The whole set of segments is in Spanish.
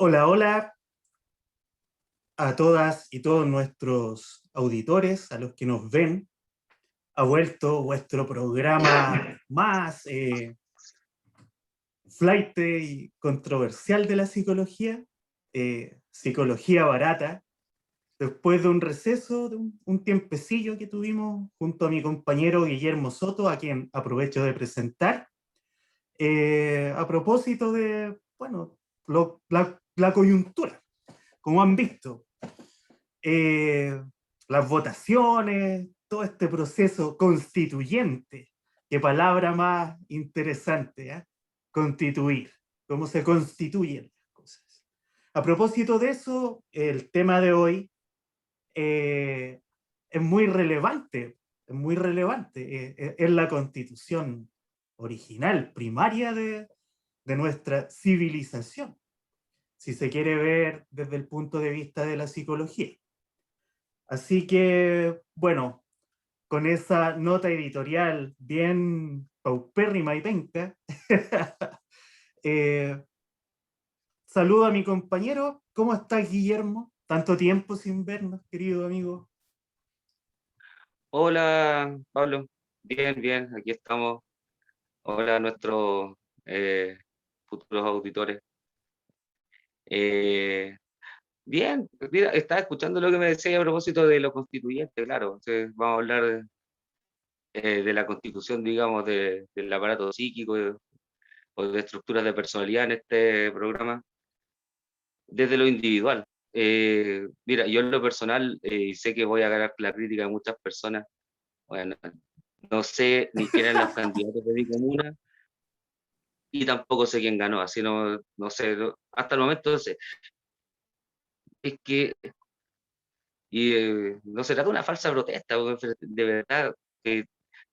Hola, hola a todas y todos nuestros auditores, a los que nos ven. Ha vuelto vuestro programa más flight y controversial de la psicología, Psicología Barata, después de un receso, de un tiempecillo que tuvimos junto a mi compañero Guillermo Soto, a quien aprovecho de presentar, a propósito de, bueno, la coyuntura. Como han visto, eh, las votaciones, todo este proceso constituyente. Qué palabra más interesante, ¿eh? Constituir, cómo se constituyen las cosas. A propósito de eso, el tema de hoy eh, es muy relevante, es la constitución original, primaria de nuestra civilización, si se quiere ver desde el punto de vista de la psicología. Así que, bueno, con esa nota editorial bien paupérrima y penca, eh, saludo a mi compañero. ¿Cómo estás, Guillermo? Tanto tiempo sin vernos, querido amigo. Hola, Pablo. Bien, bien, aquí estamos. Hola a nuestros eh, futuros auditores. Eh, Bien, mira, estaba escuchando lo que me decía a propósito de lo constituyente, claro. Entonces, vamos a hablar de la constitución, digamos, del aparato psíquico o de estructuras de personalidad en este programa, desde lo individual. Mira, yo en lo personal, y sé que voy a ganar la crítica de muchas personas. Bueno, no sé ni quién eran los candidatos de mi comuna y tampoco sé quién ganó, así no sé, hasta el momento no sé. Es que, no se trata de una falsa protesta, porque de verdad que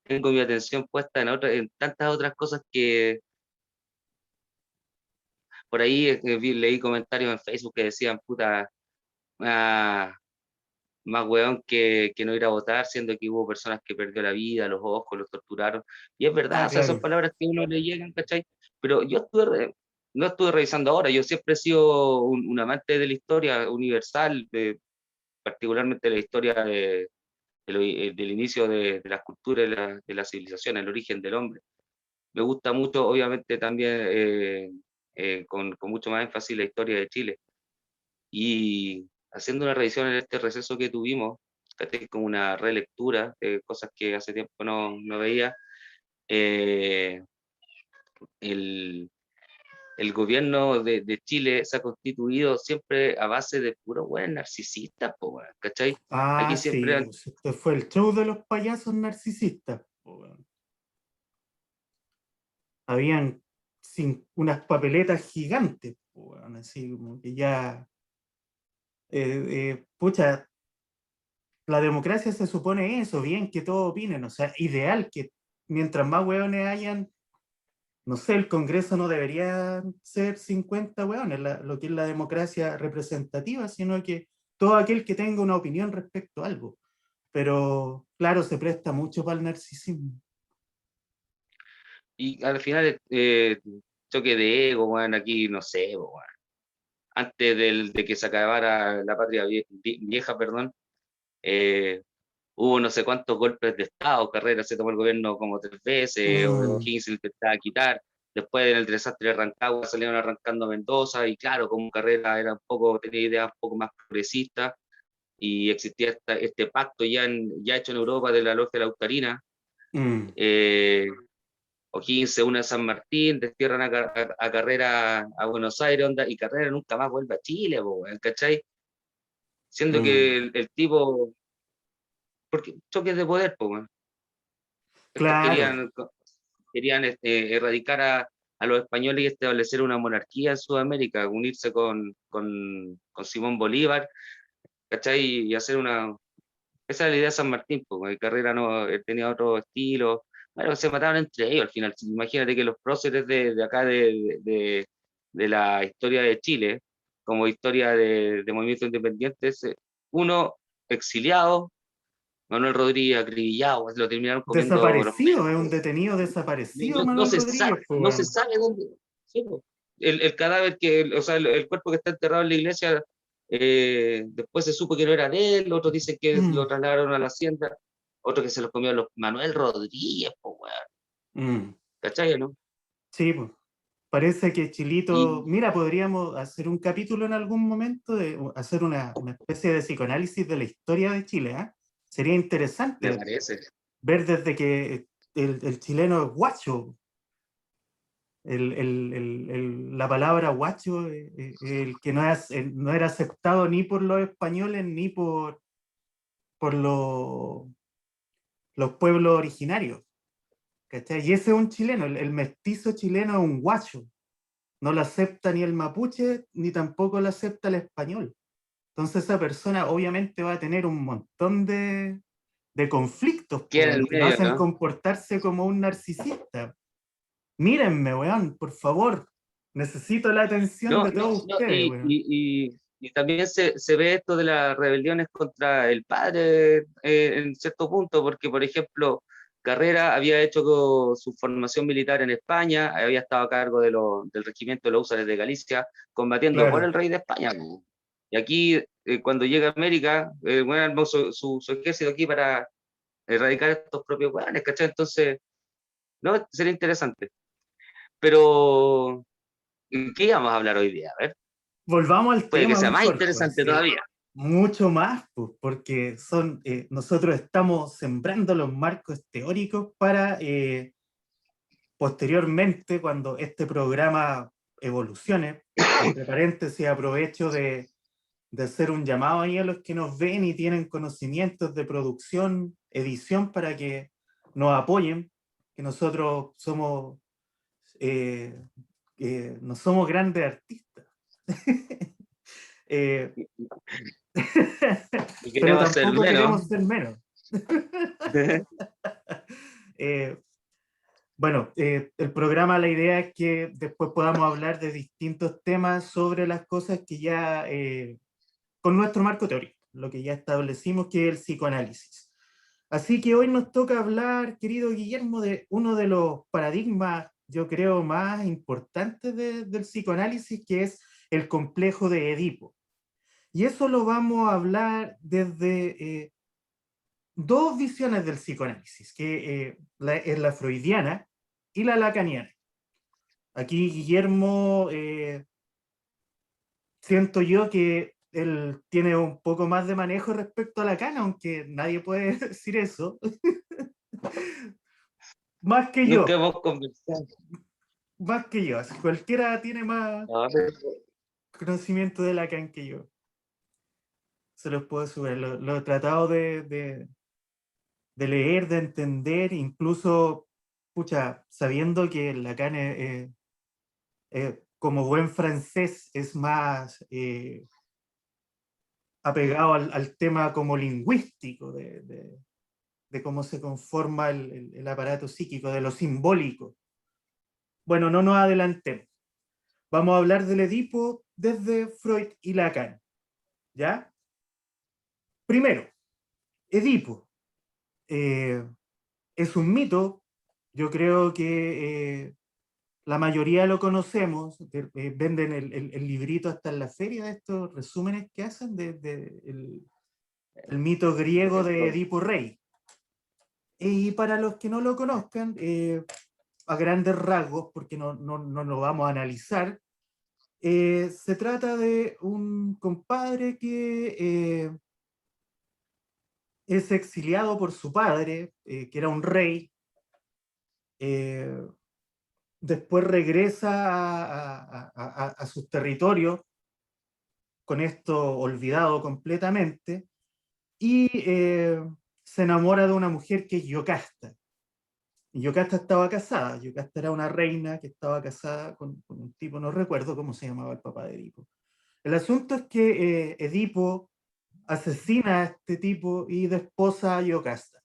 tengo mi atención puesta en tantas otras cosas que por ahí leí comentarios en Facebook que decían, puta, ah, más weón que no ir a votar, siendo que hubo personas que perdió la vida, los ojos, los torturaron. Y es verdad, Ah, o sea, son claro. palabras que a uno le llegan, ¿cachai? Pero no estuve revisando ahora, yo siempre he sido un amante de la historia universal, particularmente la historia del inicio de las culturas, de la civilización, el origen del hombre. Me gusta mucho, obviamente, también con mucho más énfasis la historia de Chile. Y haciendo una revisión en este receso que tuvimos, ¿cachai? Como una relectura de cosas que hace tiempo no veía, eh, el, el gobierno de Chile se ha constituido siempre a base de puros buenos narcisistas, po, weón, ¿cachai? Ah, Aquí sí, siempre pues esto fue el show de los payasos narcisistas. Habían unas papeletas gigantes, así como que ya, pucha, la democracia se supone eso, bien que todos opinen, o sea, ideal que mientras más hueones hayan, no sé, el Congreso no debería ser 50 hueones, lo que es la democracia representativa, sino que todo aquel que tenga una opinión respecto a algo. Pero claro, se presta mucho para el narcisismo. y al final, choque de ego, weón, aquí, no sé, weón. Antes de que se acabara la patria vieja, perdón, eh, hubo no sé cuántos golpes de Estado, Carrera se tomó el gobierno como 3 veces, Mm, O'Higgins se intentaba quitar, después en el desastre de Rancagua salieron arrancando Mendoza, y claro, como Carrera tenía ideas un poco más progresistas, y existía este pacto ya hecho en Europa de la logia lautarina. mm. eh, O'Higgins se une a San Martín, destierran a Carrera a Buenos Aires, onda, y Carrera nunca más vuelve a Chile, po, ¿cachai? Siendo Mm. que el tipo, porque choques de poder, po, estos Claro. querían erradicar a los españoles y establecer una monarquía en Sudamérica, unirse con Simón Bolívar, ¿cachai? Y hacer una... Esa es la idea de San Martín, porque Carrera no tenía otro estilo. Bueno, se mataban entre ellos al final. Imagínate que los próceres de acá de la historia de Chile, como historia de movimiento independiente, uno exiliado, Manuel Rodríguez acribillado, lo terminaron comiendo los Desaparecido, es un perros. detenido No, desaparecido, no Manuel se sabe, Rodríguez, pues, no se weón. sabe dónde. Sí, po. el cadáver o sea, el cuerpo que está enterrado en la iglesia, después se supo que no era de él, otros dicen que lo Mm, trasladaron a la hacienda, otros que se los comió los Manuel Rodríguez, pues, weón, mm. ¿cachai, no? Sí, pues. Parece que Chilito, Y mira, podríamos hacer un capítulo en algún momento de hacer una especie de psicoanálisis de la historia de Chile, ¿ah? Sería me interesante parece. ver desde que el chileno es guacho. La palabra guacho, el que no era aceptado ni por los españoles ni por los pueblos originarios. ¿Cachai? Y ese es un chileno, el mestizo chileno es un guacho. No lo acepta ni el mapuche, ni tampoco lo acepta el español. Entonces esa persona obviamente va a tener un montón de conflictos, ¿Quién en pues, el que lo medio, hacen no? comportarse como un narcisista. Mírenme, weón, por favor. Necesito la atención No, de no, todos no, ustedes, weón. y también se ve esto de las rebeliones contra el padre en cierto punto, porque, por ejemplo, Carrera había hecho su formación militar en España, había estado a cargo del regimiento de los húsares de Galicia, combatiendo por Claro. el rey de España, po. Y aquí, cuando llega a América, bueno, armó su ejército aquí para erradicar estos propios hueones, ¿cachai? Entonces, no, sería interesante. Pero, ¿qué íbamos a hablar hoy día? A ver, Volvamos al puede que tema sea más mejor, pues, interesante sí. todavía. Mucho más, pues, porque nosotros estamos sembrando los marcos teóricos para posteriormente, cuando este programa evolucione, entre paréntesis, aprovecho de hacer un llamado ahí a los que nos ven y tienen conocimientos de producción, edición, para que nos apoyen, que nosotros eh, no somos grandes artistas. Eh, Y pero queremos ser tampoco menos. queremos ser menos. Eh, bueno, el programa, la idea es que después podamos hablar de distintos temas sobre las cosas que ya, con nuestro marco teórico, lo que ya establecimos que es el psicoanálisis. Así que hoy nos toca hablar, querido Guillermo, de uno de los paradigmas, yo creo, más importantes del psicoanálisis, que es el complejo de Edipo. Y eso lo vamos a hablar desde dos visiones del psicoanálisis, que es la freudiana y la lacaniana. Aquí Guillermo, siento yo que él tiene un poco más de manejo respecto a Lacan, aunque nadie puede decir eso, más que Nunca yo, hemos conversado. más que yo. Así, cualquiera tiene más No, conocimiento de Lacan que yo. Se los puedo subir. Lo he tratado de leer, de entender, incluso, pucha, sabiendo que Lacan como buen francés es más apegado al tema como lingüístico de cómo se conforma el aparato psíquico, de lo simbólico. Bueno, no nos adelantemos. Vamos a hablar del Edipo desde Freud y Lacan. ¿Ya? Primero, Edipo es un mito. Yo creo que la mayoría lo conocemos. Venden el librito hasta en la feria de estos resúmenes que hacen el mito griego de Edipo Rey. Y para los que no lo conozcan, a grandes rasgos, porque no lo vamos a analizar, se trata de un compadre que es exiliado por su padre, que era un rey. eh, Después regresa a sus territorios, con esto olvidado completamente, y se enamora de una mujer que es Yocasta. Y Yocasta estaba casada. Yocasta era una reina que estaba casada con un tipo, no recuerdo cómo se llamaba el papá de Edipo. El asunto es que Edipo asesina a este tipo y desposa a Yocasta.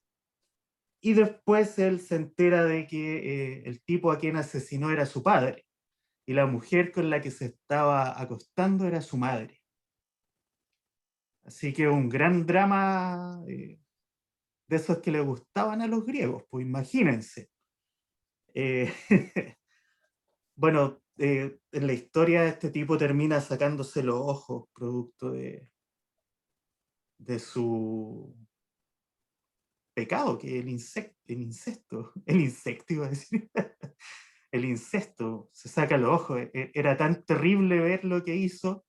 Y después él se entera de que el tipo a quien asesinó era su padre y la mujer con la que se estaba acostando era su madre. Así que un gran drama de esos que le gustaban a los griegos, pues imagínense. Eh, bueno, en la historia este tipo termina sacándose los ojos producto de su pecado, que es el incesto, el insecto iba a decir, el incesto, se saca los ojos. Era tan terrible ver lo que hizo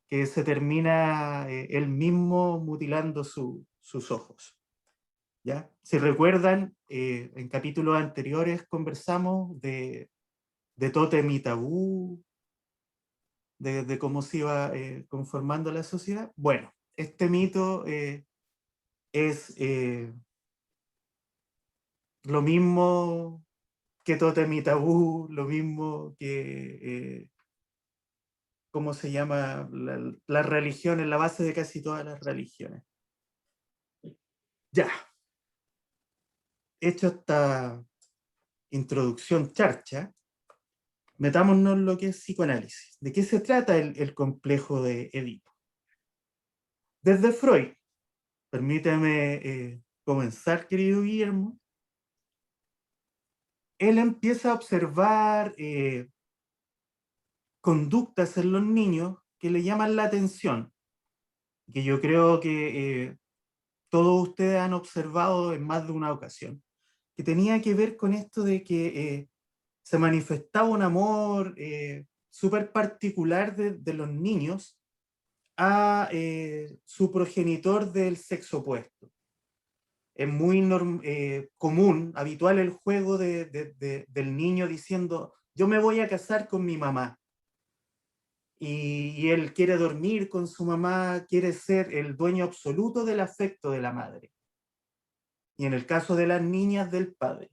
que se termina él mismo mutilando sus ojos. ¿Ya? Si recuerdan, en capítulos anteriores conversamos de tótem y tabú, de cómo se iba conformando la sociedad. Bueno, este mito es lo mismo que tótem y tabú, lo mismo que, ¿cómo se llama? Las religiones, la base de casi todas las religiones. Ya, hecho esta introducción charcha, metámonos en lo que es psicoanálisis. ¿De qué se trata el complejo de Edipo? Desde Freud, permíteme comenzar, querido Guillermo, él empieza a observar conductas en los niños que le llaman la atención, que yo creo que todos ustedes han observado en más de una ocasión, que tenía que ver con esto de que se manifestaba un amor súper particular de los niños a su progenitor del sexo opuesto. Es muy común, habitual el juego del niño diciendo, yo me voy a casar con mi mamá. Y él quiere dormir con su mamá, quiere ser el dueño absoluto del afecto de la madre. Y en el caso de las niñas, del padre.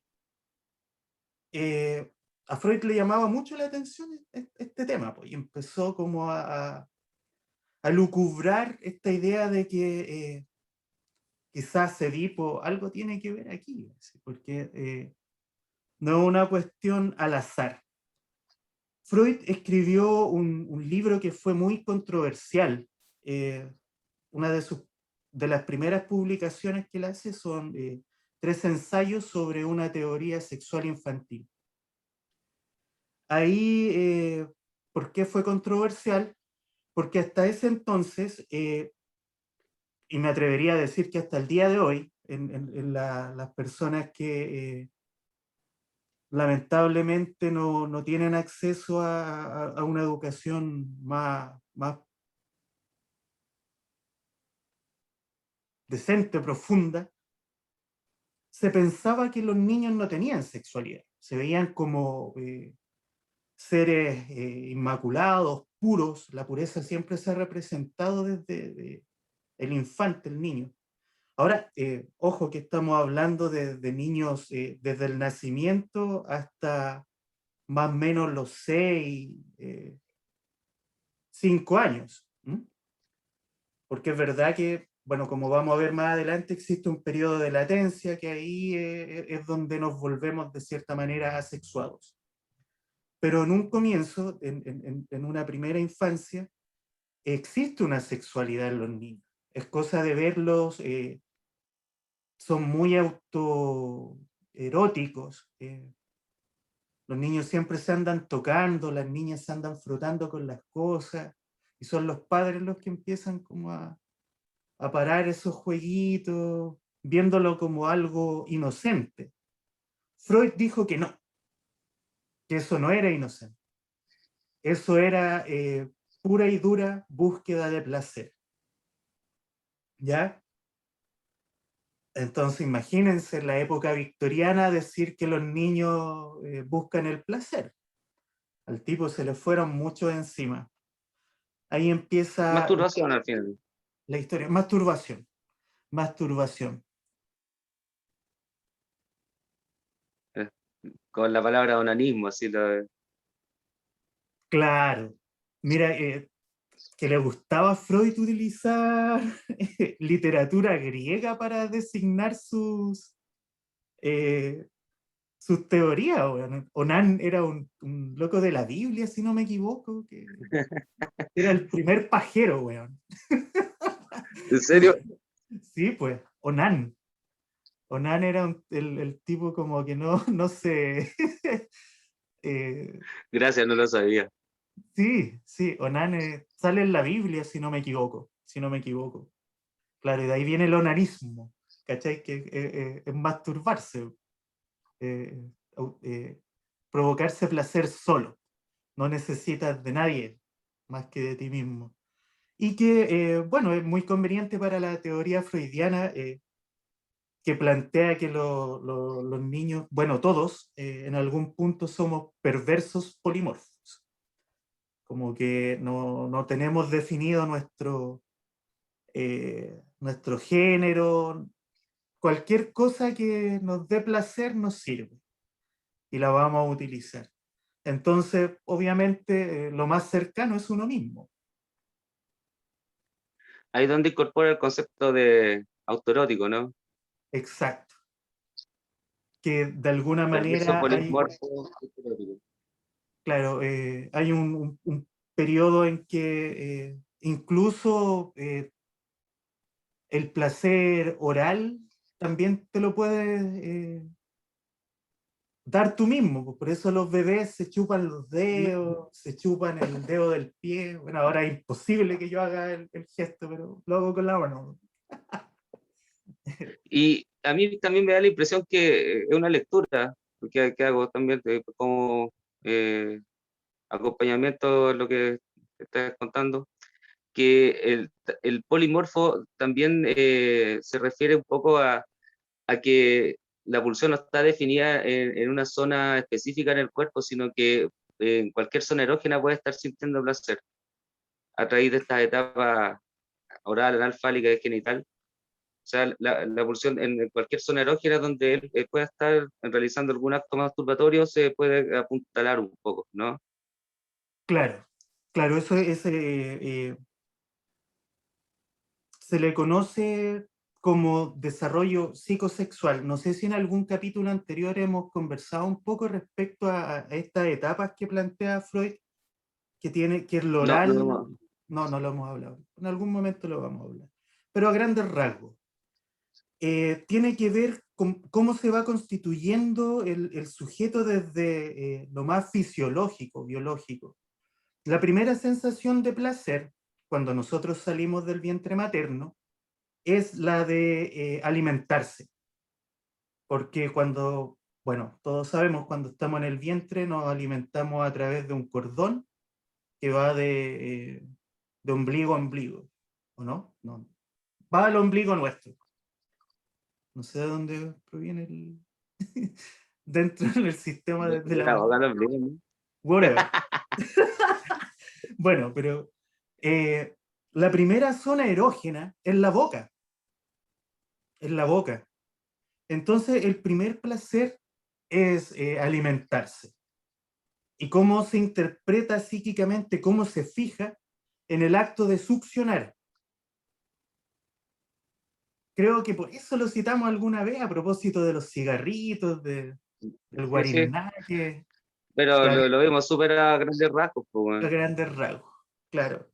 A Freud le llamaba mucho la atención este tema, pues, y empezó como a lucubrar esta idea de que quizás Edipo algo tiene que ver aquí, porque no es una cuestión al azar. Freud escribió un libro que fue muy controversial. Una de las primeras publicaciones que él hace son 3 ensayos sobre una teoría sexual infantil. Ahí, ¿por qué fue controversial? Porque hasta ese entonces, y me atrevería a decir que hasta el día de hoy, en las personas que lamentablemente no tienen acceso a una educación más decente, profunda, se pensaba que los niños no tenían sexualidad, se veían como seres inmaculados, puros. La pureza siempre se ha representado desde el infante, el niño. Ahora, ojo que estamos hablando de niños desde el nacimiento hasta más o menos los 6, 5 años. Porque es verdad que, bueno, como vamos a ver más adelante, existe un periodo de latencia que ahí es donde nos volvemos de cierta manera asexuados. Pero en un comienzo, en una primera infancia, existe una sexualidad en los niños. Es cosa de verlos, son muy autoeróticos. Los niños siempre se andan tocando, las niñas se andan frotando con las cosas, y son los padres los que empiezan como a parar esos jueguitos, viéndolo como algo inocente. Freud dijo que eso no era inocente. Eso era pura y dura búsqueda de placer. ¿Ya? Entonces imagínense en la época victoriana decir que los niños buscan el placer. Al tipo se le fueron muchos encima. Ahí empieza Masturbación al final. la historia. Masturbación. Masturbación. eh, con la palabra onanismo, así lo. Claro. Mira, que le gustaba a Freud utilizar literatura griega para designar eh, sus teorías. Bueno. Onan era un loco de la Biblia, si no me equivoco, que era el primer pajero, weón. ¿En serio? Sí, pues, Onan. Onan era el tipo como que no se Eh, Gracias, no lo sabía. sí, sí, Onán sale en la Biblia, si no me equivoco, si no me equivoco. Claro, y de ahí viene el onanismo, ¿cachai? Que es masturbarse, eh, eh, provocarse placer solo. No necesitas de nadie más que de ti mismo. Y que, bueno, es muy conveniente para la teoría freudiana, que plantea que los niños, bueno, todos, en algún punto somos perversos polimorfos. Como que no tenemos definido nuestro género. Cualquier cosa que nos dé placer nos sirve y la vamos a utilizar. Entonces, obviamente, lo más cercano es uno mismo. Ahí es donde incorpora el concepto de autoerótico, ¿no? Exacto. Que de alguna Perverso, manera hay, polimorfo, autoerótico. claro, hay un periodo en que incluso el placer oral también te lo puedes dar tú mismo. Pues por eso los bebés se chupan los dedos, se chupan el dedo del pie. Bueno, ahora es imposible que yo haga el gesto, pero lo hago con la mano. Y a mí también me da la impresión que es una lectura que hago también como eh, acompañamiento a lo que estás contando, que el polimorfo también se refiere un poco a que la pulsión no está definida en una zona específica en el cuerpo, sino que en cualquier zona erógena puede estar sintiendo placer a través de esta etapa oral, anal, fálica y genital. O sea, la pulsión en cualquier zona erógena donde él pueda estar realizando algún acto masturbatorio se puede apuntalar un poco, ¿no? Claro, claro, eso se le conoce como desarrollo psicosexual. No sé si en algún capítulo anterior hemos conversado un poco respecto a estas etapas que plantea Freud, que es lo No, no, oral. no. No lo hemos hablado. En algún momento lo vamos a hablar. Pero a grandes rasgos. Tiene que ver con cómo se va constituyendo el sujeto desde lo más fisiológico, biológico. La primera sensación de placer, cuando nosotros salimos del vientre materno, es la de alimentarse. Porque cuando, bueno, todos sabemos, cuando estamos en el vientre nos alimentamos a través de un cordón que va de ombligo a ombligo, ¿o no? No. Va al ombligo nuestro. No sé de dónde proviene el... dentro del sistema de De la... la boca lo obliga, ¿no? Whatever. Bueno, pero eh, la primera zona erógena es la boca. Es la boca. Entonces, el primer placer es alimentarse. Y cómo se interpreta psíquicamente, cómo se fija en el acto de succionar. Creo que por eso lo citamos alguna vez a propósito de los cigarritos, del Sí, sí, guarinaje, pero claro, lo vimos súper a grandes rasgos, pues, a bueno. grandes rasgos, claro.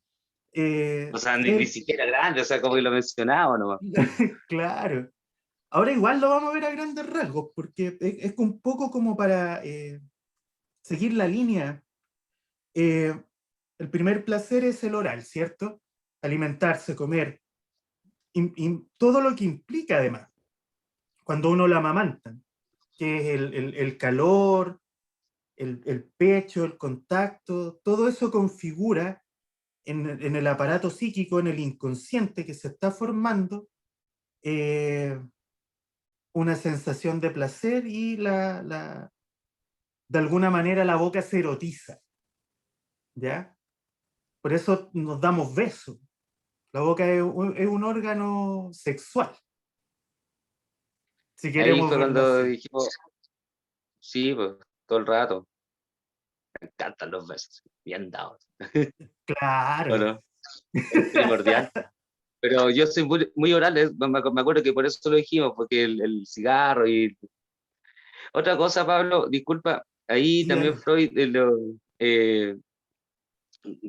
O sea, ni Él, siquiera grande, o sea, como que lo mencionaba nomás. claro. Ahora igual lo vamos a ver a grandes rasgos, porque es un poco como para seguir la línea. Eh, el primer placer es el oral, ¿cierto? Alimentarse, comer, y todo lo que implica además, cuando uno la amamanta, que es el calor, el pecho, el contacto, todo eso configura en el aparato psíquico, en el inconsciente que se está formando, eh, una sensación de placer y de alguna manera la boca se erotiza, ¿ya? Por eso nos damos besos. La boca es un órgano sexual, si Ahí queremos fue verlo cuando así. dijimos, sí, pues, todo el rato. Me encantan los besos, bien dados, ¿o Claro. no? Es primordial. Pero yo soy muy oral, me acuerdo que por eso lo dijimos, porque el cigarro y... Otra cosa, Pablo, disculpa, ahí Sí, también dale. Freud eh,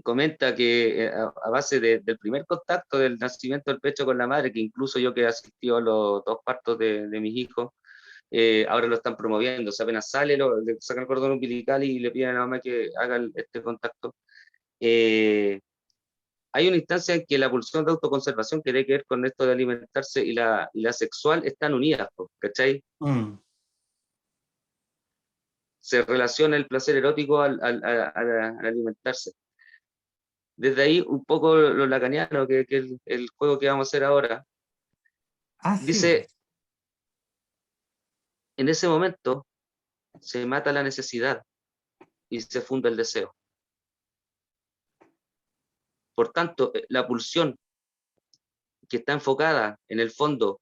comenta que a base del primer contacto del nacimiento del pecho con la madre, que incluso yo que he asistido a los dos partos de mis hijos, ahora lo están promoviendo, o sea, apenas sale, le sacan el cordón umbilical y le piden a la mamá que haga este contacto. Hay una instancia en que la pulsión de autoconservación que tiene que ver con esto de alimentarse y la sexual están unidas, ¿cachai? Mm. Se relaciona el placer erótico al alimentarse. Desde ahí un poco lo lacaniano, que el juego que vamos a hacer ahora, Ah, sí, dice, en ese momento se mata la necesidad y se funda el deseo. Por tanto, la pulsión que está enfocada en el fondo,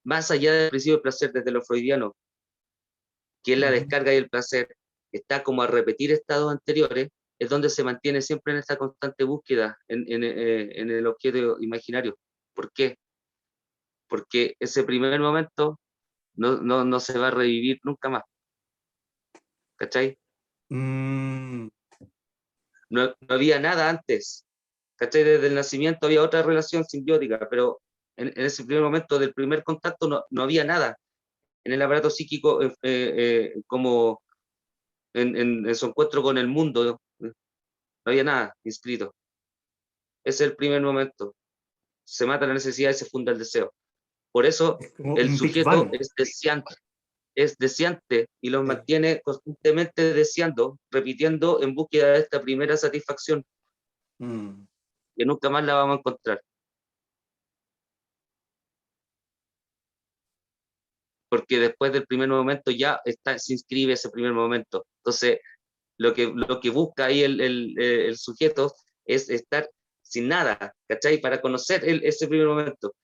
más allá del principio del placer desde lo freudiano, que es la ujú. descarga y el placer, está como a repetir estados anteriores, es donde se mantiene siempre en esta constante búsqueda en el objeto imaginario. ¿Por qué? Porque ese primer momento no se va a revivir nunca más, ¿cachai? Mm, No había nada antes, ¿cachai? Desde el nacimiento había otra relación simbiótica, pero en ese primer momento del primer contacto no había nada. En el aparato psíquico, como en su encuentro con el mundo, no había nada inscrito. Ese es el primer momento. Se mata la necesidad y se funda el deseo. Por eso es como el un Big sujeto Bang. es deseante y los Sí. mantiene constantemente deseando, repitiendo en búsqueda de esta primera satisfacción, Mm. que nunca más la vamos a encontrar. Porque después del primer momento ya se inscribe ese primer momento. Entonces, lo que busca ahí el sujeto es estar sin nada, ¿cachai? Para conocer ese primer momento,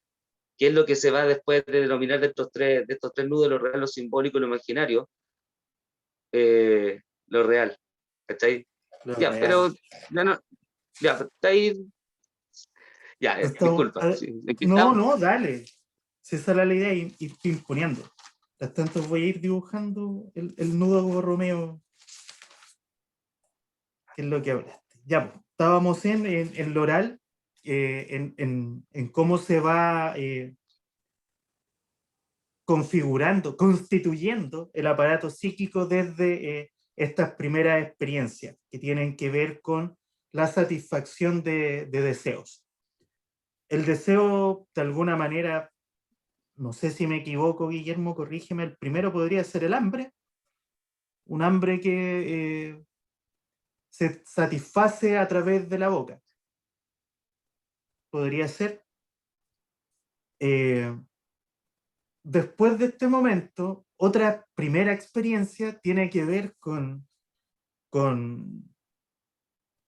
que es lo que se va después de denominar de estos tres nudos, lo real, lo simbólico y lo imaginario, lo real, ¿cachai? Lo Ya, real. pero ya no, ya, está ahí, ya, disculpa, sí, ¿en qué No, estamos? no, dale. Si esa era la idea, ir imponiendo. Mientras tanto voy a ir dibujando el nudo Borromeo, que es lo que hablaste. Ya, pues, estábamos en lo oral, en cómo se va configurando, constituyendo el aparato psíquico desde estas primeras experiencias que tienen que ver con la satisfacción de deseos. El deseo, de alguna manera, no sé si me equivoco, Guillermo, corrígeme, el primero podría ser el hambre, un hambre que se satisface a través de la boca. Podría ser. Eh, Después de este momento, otra primera experiencia tiene que ver con, con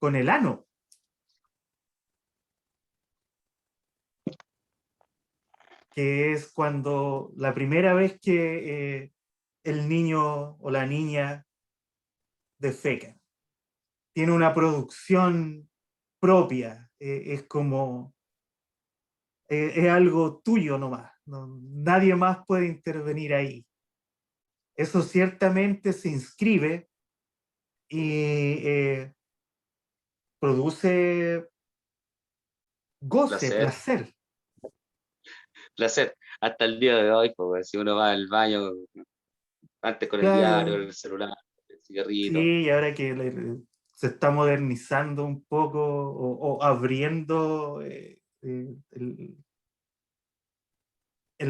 el ano, que es cuando la primera vez que el niño o la niña defeca. Tiene una producción propia, es como, es algo tuyo nomás, no, nadie más puede intervenir ahí. Eso ciertamente se inscribe y produce goce, Placer, placer. placer, hasta el día de hoy, pues, si uno va al baño, antes con el diario, Claro, el celular, el cigarrito, sí, y ahora que se está modernizando un poco o abriendo el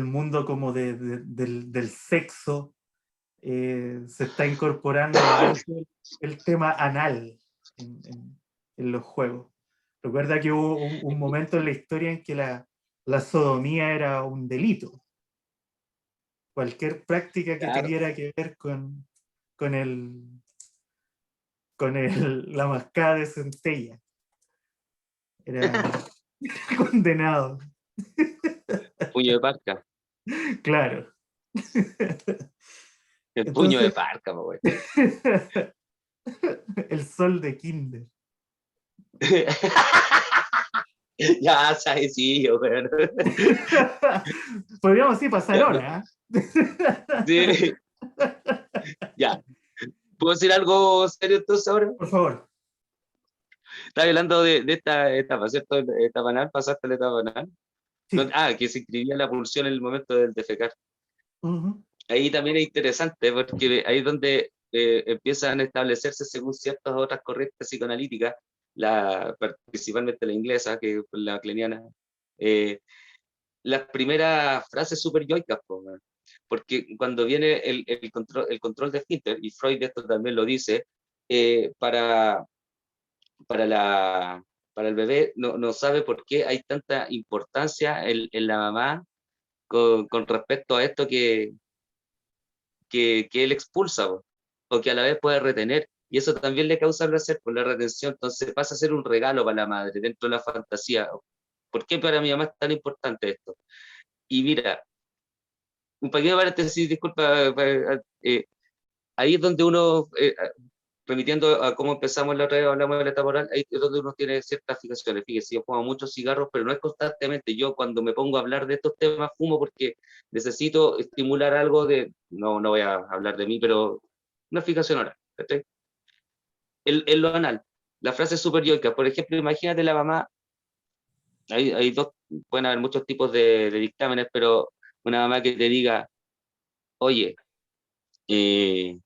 mundo como del sexo, se está incorporando harto el tema anal en los juegos. Recuerda que hubo un momento en la historia en que la sodomía era un delito. Cualquier práctica que claro, tuviera que ver con la mascada de centella era condenado, puño de parca, claro. el puño de Entonces, parca, pues, el sol de Kinder. ya, sabes, sí, weón. Podríamos sí pasar Ya, hora. sí, ya. ¿Puedo decir algo serio entonces ahora? Por favor. Estaba hablando de esta etapa, ¿cierto? Etapa anal, pasaste la etapa anal. Sí. Que se inscribía la pulsión en el momento del defecar. Ujú. Ahí también es interesante porque ahí es donde empiezan a establecerse según ciertas otras corrientes psicoanalíticas, principalmente la inglesa, que es la kleniana, eh, las primeras frases super yoicas, po, weón. Porque cuando viene el control de esfínter, y Freud esto también lo dice, eh, para, para, la, para el bebé no sabe por qué hay tanta importancia en la mamá con respecto a esto que él expulsa, po, o que a la vez puede retener. Y eso también le causa placer por la retención, entonces pasa a ser un regalo para la madre dentro de la fantasía. ¿Por qué para mi mamá es tan importante esto? Y mira, un pequeño paréntesis, disculpa, ahí es donde uno, remitiendo a cómo empezamos la otra vez, hablamos de la etapa oral, ahí es donde uno tiene ciertas fijaciones. Fíjese, yo fumo muchos cigarros, pero no es constantemente. Yo cuando me pongo a hablar de estos temas, fumo porque necesito estimular algo no voy a hablar de mí, pero una fijación oral. ¿Cachai? En lo anal, la frase es súper yoica. Por ejemplo, imagínate la mamá, hay dos, pueden haber muchos tipos de dictámenes, pero una mamá que te diga, oye, eh,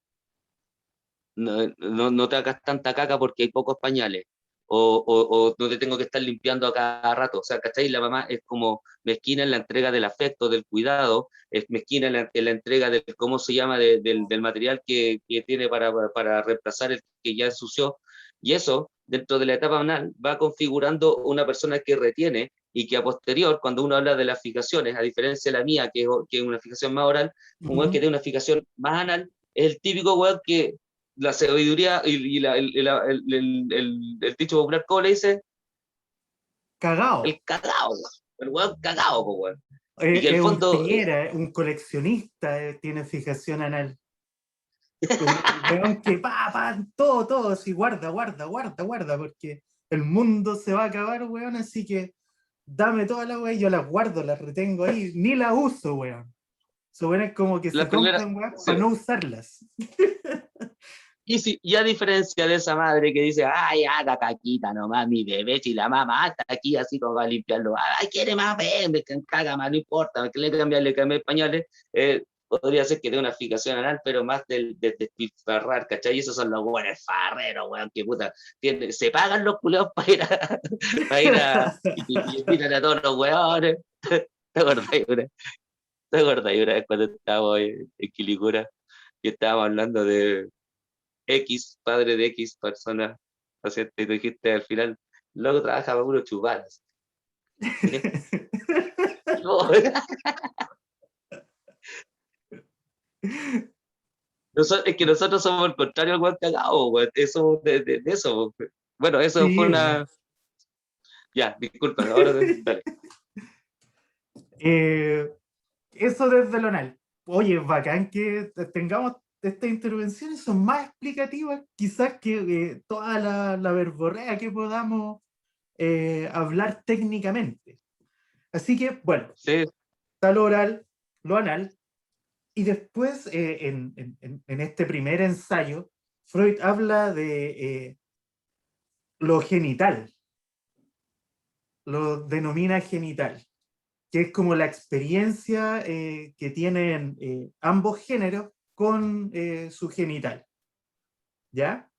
no te hagas tanta caca porque hay pocos pañales, o no te tengo que estar limpiando a cada rato. O sea, ¿cachai? La mamá es como mezquina en la entrega del afecto, del cuidado, es mezquina en la entrega del, ¿cómo se llama?, del material que tiene para reemplazar el que ya ensució. Y eso, dentro de la etapa anal, va configurando una persona que retiene y que a posterior, cuando uno habla de las fijaciones, a diferencia de la mía, que es una fijación más oral, un weón que Ujú. tiene una fijación más anal, es el típico weón que la sabiduría el dicho popular, ¿cómo le dice? Cagao. El cagao, el weón cagao, po, weón. Y que el Es un fondo, piñera, un coleccionista, tiene fijación anal. Un weón que todo, todo, así, guarda, guarda, guarda, guarda, porque el mundo se va a acabar, weón, así que dame toda la weá y yo las guardo, las retengo ahí, ni las uso, weón. Son weones como que la se primera, compran, weón, sí. para no usarlas. Y a diferencia de esa madre que dice, ay, haga caquita nomás, mi bebé, si la mamá está aquí así como va a limpiarlo, ay, quiere más, ven, me caga más, no importa, que le cambie pañales, podría ser que dé una fijación anal, pero más del despilfarrar, ¿cachai? Y esos son los buenos farreros, weón, que puta, se pagan los culeos para ir a, y invitan a todos los weones. ¿Te acuerdas, una? ¿Te acuerdas una vez cuando estábamos en Quilicura y estábamos hablando de X, padre de X persona, paciente, y tú dijiste al final, luego trabaja para puro chupadas. No, es que nosotros somos el contrario al guan cagado, güey. Eso de eso. Güey. Bueno, eso fue Sí, weón. una. Ya, disculpa, ahora dale. Eh, Eso desde lo anal. Oye, es bacán que tengamos estas intervenciones, son más explicativas quizás que toda la verborrea que podamos hablar técnicamente. Así que, bueno, Sí, está lo oral, lo anal, y después en este primer ensayo, Freud habla de lo genital, lo denomina genital, que es como la experiencia que tienen ambos géneros con su genital, ¿ya?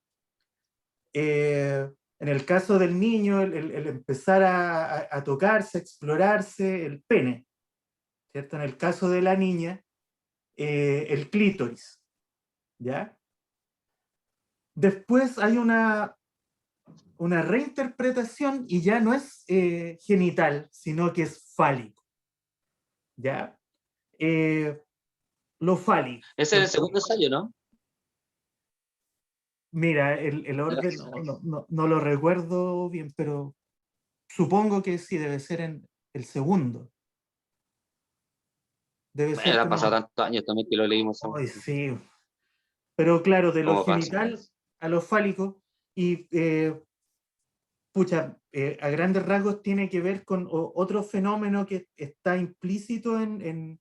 En el caso del niño, el empezar a tocarse, a explorarse el pene, ¿cierto? En el caso de la niña, el clítoris, ¿ya? Después hay una reinterpretación y ya no es genital, sino que es fálico, ¿ya? Eh, lo fálico. ese es el segundo ensayo, ¿no? Mira, el orden no lo recuerdo bien, pero supongo que sí, debe ser en el segundo. Debe Bueno, ser ha pasado como, tantos años también que lo leímos. ay, sí. Pero claro, de lo ¿Cómo pasa? genital a lo fálico, y pucha, a grandes rasgos tiene que ver con otro fenómeno que está implícito en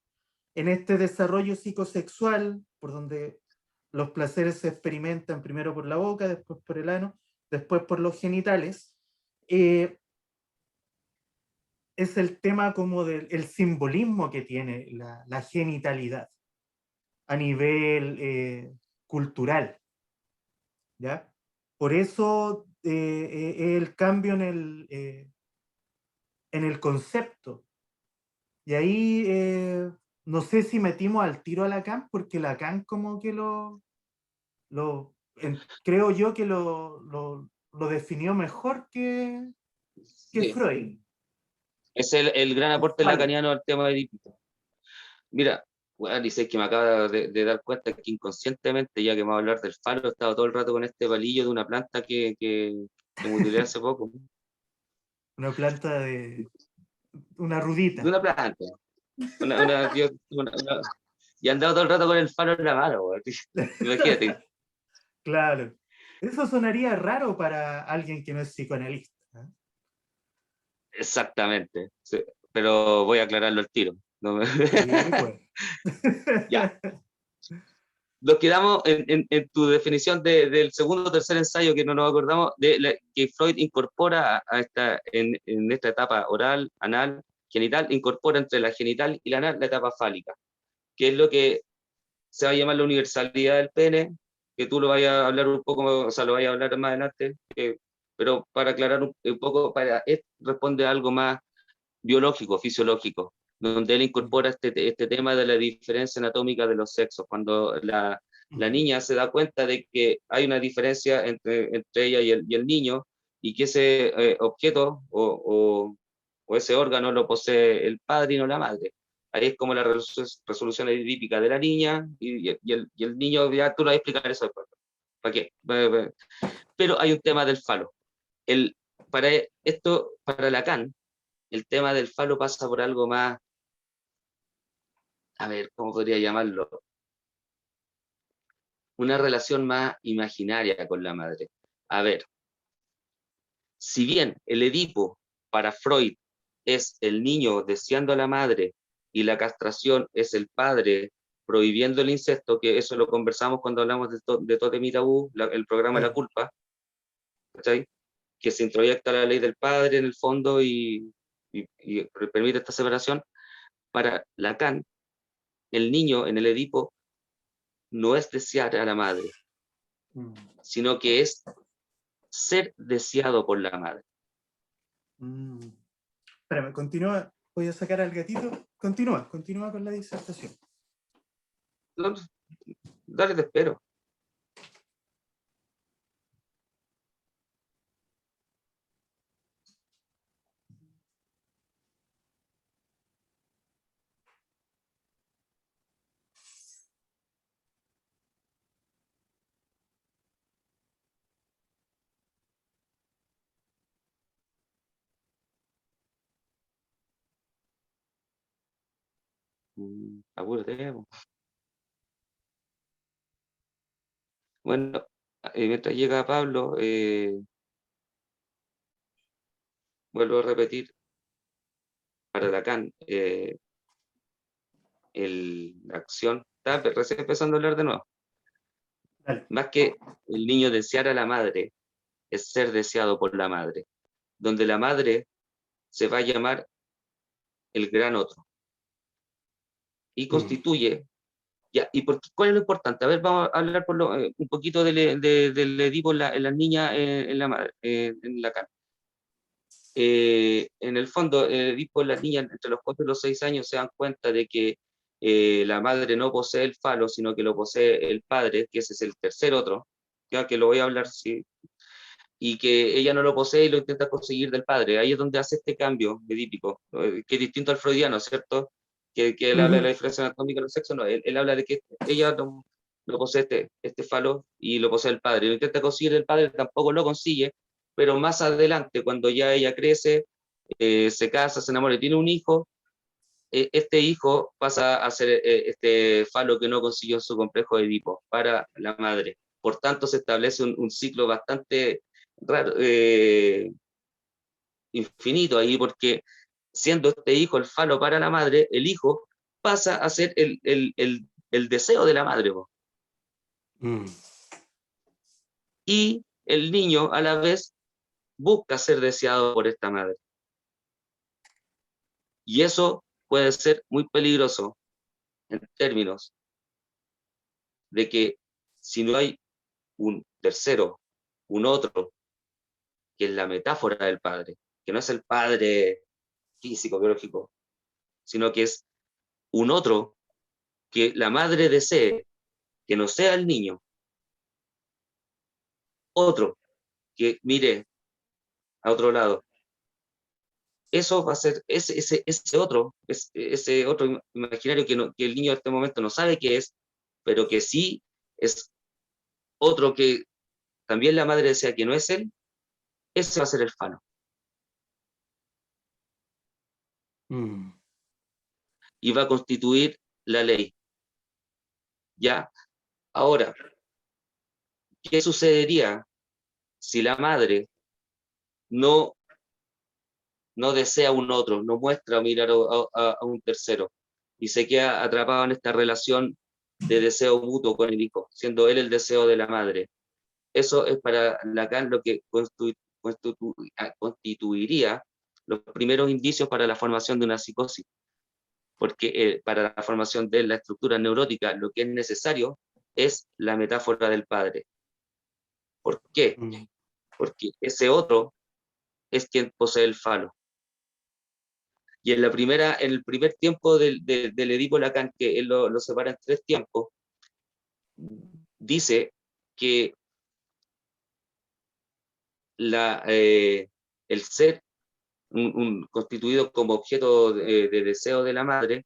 este desarrollo psicosexual, por donde los placeres se experimentan primero por la boca, después por el ano, después por los genitales. eh, es el tema como del el simbolismo que tiene la genitalidad. a nivel cultural, ¿ya? Por eso el cambio en el concepto. Y ahí no sé si metimos al tiro a Lacan, porque Lacan como que creo yo que lo definió mejor que Sí. Freud. Es el gran El aporte falo. lacaniano al tema de Edipo. Mira, bueno, dice que me acaba de dar cuenta que inconscientemente, ya que vamos a hablar del falo, he estado todo el rato con este palillo de una planta que mutilé hace poco. Una planta una De rudita. una planta. Y he andado todo el rato con el falo en la mano, güey. Imagínate. Claro. Eso sonaría raro para alguien que no es psicoanalista. Exactamente. Sí, pero voy a aclararlo al tiro. No me- Sí, recuerdo. Ya. Nos quedamos en tu definición del segundo o tercer ensayo que no nos acordamos, que Freud incorpora en esta etapa oral, anal, genital, incorpora entre la genital y la anal la etapa fálica, que es lo que se va a llamar la universalidad del pene, que tú lo vayas a hablar un poco, o sea, lo vayas a hablar más adelante, pero para aclarar un poco, responde a algo más biológico, fisiológico, donde él incorpora este tema de la diferencia anatómica de los sexos, cuando la niña se da cuenta de que hay una diferencia entre ella y el niño, y que ese objeto o ese órgano lo posee el padre y no la madre. Ahí es como la resolución edípica de la niña, y el niño, ya tú lo vas a explicar eso después. ¿Para qué? Pero hay un tema del falo. El, para esto, para Lacan, el tema del falo pasa por algo más, a ver, ¿cómo podría llamarlo? Una relación más imaginaria con la madre. A ver, si bien el Edipo para Freud es el niño deseando a la madre y la castración es el padre prohibiendo el incesto, que eso lo conversamos cuando hablamos de Totem y Tabú, el programa La Claro. Culpa, ¿cachai? Que se introyecta la ley del padre en el fondo y permite esta separación. Para Lacan, el niño en el Edipo no es desear a la madre, Mm. sino que es ser deseado por la madre. Mm. Espérame, continúa. Voy a sacar al gatito. Continúa con la disertación. No, dale, te espero. Apúrate. Bueno, mientras llega Pablo, vuelvo a repetir para Lacan, la acción, está recién empezando a hablar de nuevo. Dale. Más que el niño desear a la madre, es ser deseado por la madre, donde la madre se va a llamar el gran otro y Mm. constituye. Ya, ¿cuál es lo importante? A ver, vamos a hablar un poquito del Edipo en las niñas, en Lacan. En el fondo, Edipo en las niñas entre los 4 y los 6 años se dan cuenta de que la madre no posee el falo, sino que lo posee el padre, que ese es el tercer otro, ya que lo voy a hablar, sí, y que ella no lo posee y lo intenta conseguir del padre. Ahí es donde hace este cambio edípico, que es distinto al freudiano, ¿cierto? Que él habla de la Ujú. diferencia anatómica de los sexos, no, él habla de que ella no posee este falo y lo posee el padre. Lo intenta conseguir el padre, tampoco lo consigue, pero más adelante, cuando ya ella crece, se casa, se enamora y tiene un hijo, este hijo pasa a ser este falo que no consiguió en su complejo de Edipo para la madre. Por tanto, se establece un ciclo bastante raro, infinito ahí, porque siendo este hijo el falo para la madre, el hijo pasa a ser el deseo de la madre. Po. Mm. Y el niño a la vez busca ser deseado por esta madre. Y eso puede ser muy peligroso en términos de que si no hay un tercero, un otro, que es la metáfora del padre, que no es el padre físico, biológico, sino que es un otro que la madre desee, que no sea el niño, otro que mire a otro lado. Eso va a ser ese otro imaginario que el niño en este momento no sabe qué es, pero que sí es otro que también la madre desea que no es él, ese va a ser el falo. Mm. Y va a constituir la ley. ¿Ya? Ahora, ¿qué sucedería si la madre no, no desea un otro, no muestra mirar a un tercero y se queda atrapado en esta relación de deseo mutuo con el hijo, siendo él el deseo de la madre? Eso es para Lacan lo que constituiría los primeros indicios para la formación de una psicosis, porque para la formación de la estructura neurótica lo que es necesario es la metáfora del padre. ¿Por qué? Mm. Porque ese otro es quien posee el falo. Y en el primer tiempo del Edipo Lacan, que él lo separa en tres tiempos, dice que el ser constituido como objeto de deseo de la madre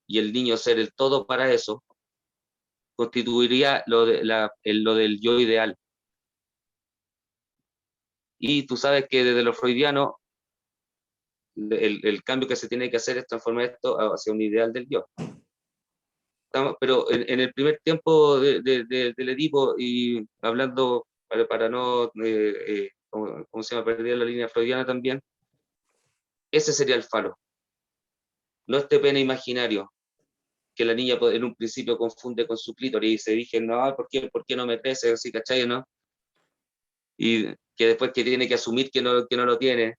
y el niño ser el todo para eso, constituiría lo del yo ideal. Y tú sabes que desde lo freudiano, el cambio que se tiene que hacer es transformar esto hacia un ideal del yo. Pero en el primer tiempo del Edipo, y hablando para no, ¿cómo se llama? Perder la línea freudiana también, ese sería el falo. No este pene imaginario, que la niña en un principio confunde con su clítoris y se dice, no, por qué no me crece? Así, ¿cachai? ¿No? Y que después que tiene que asumir que no lo tiene,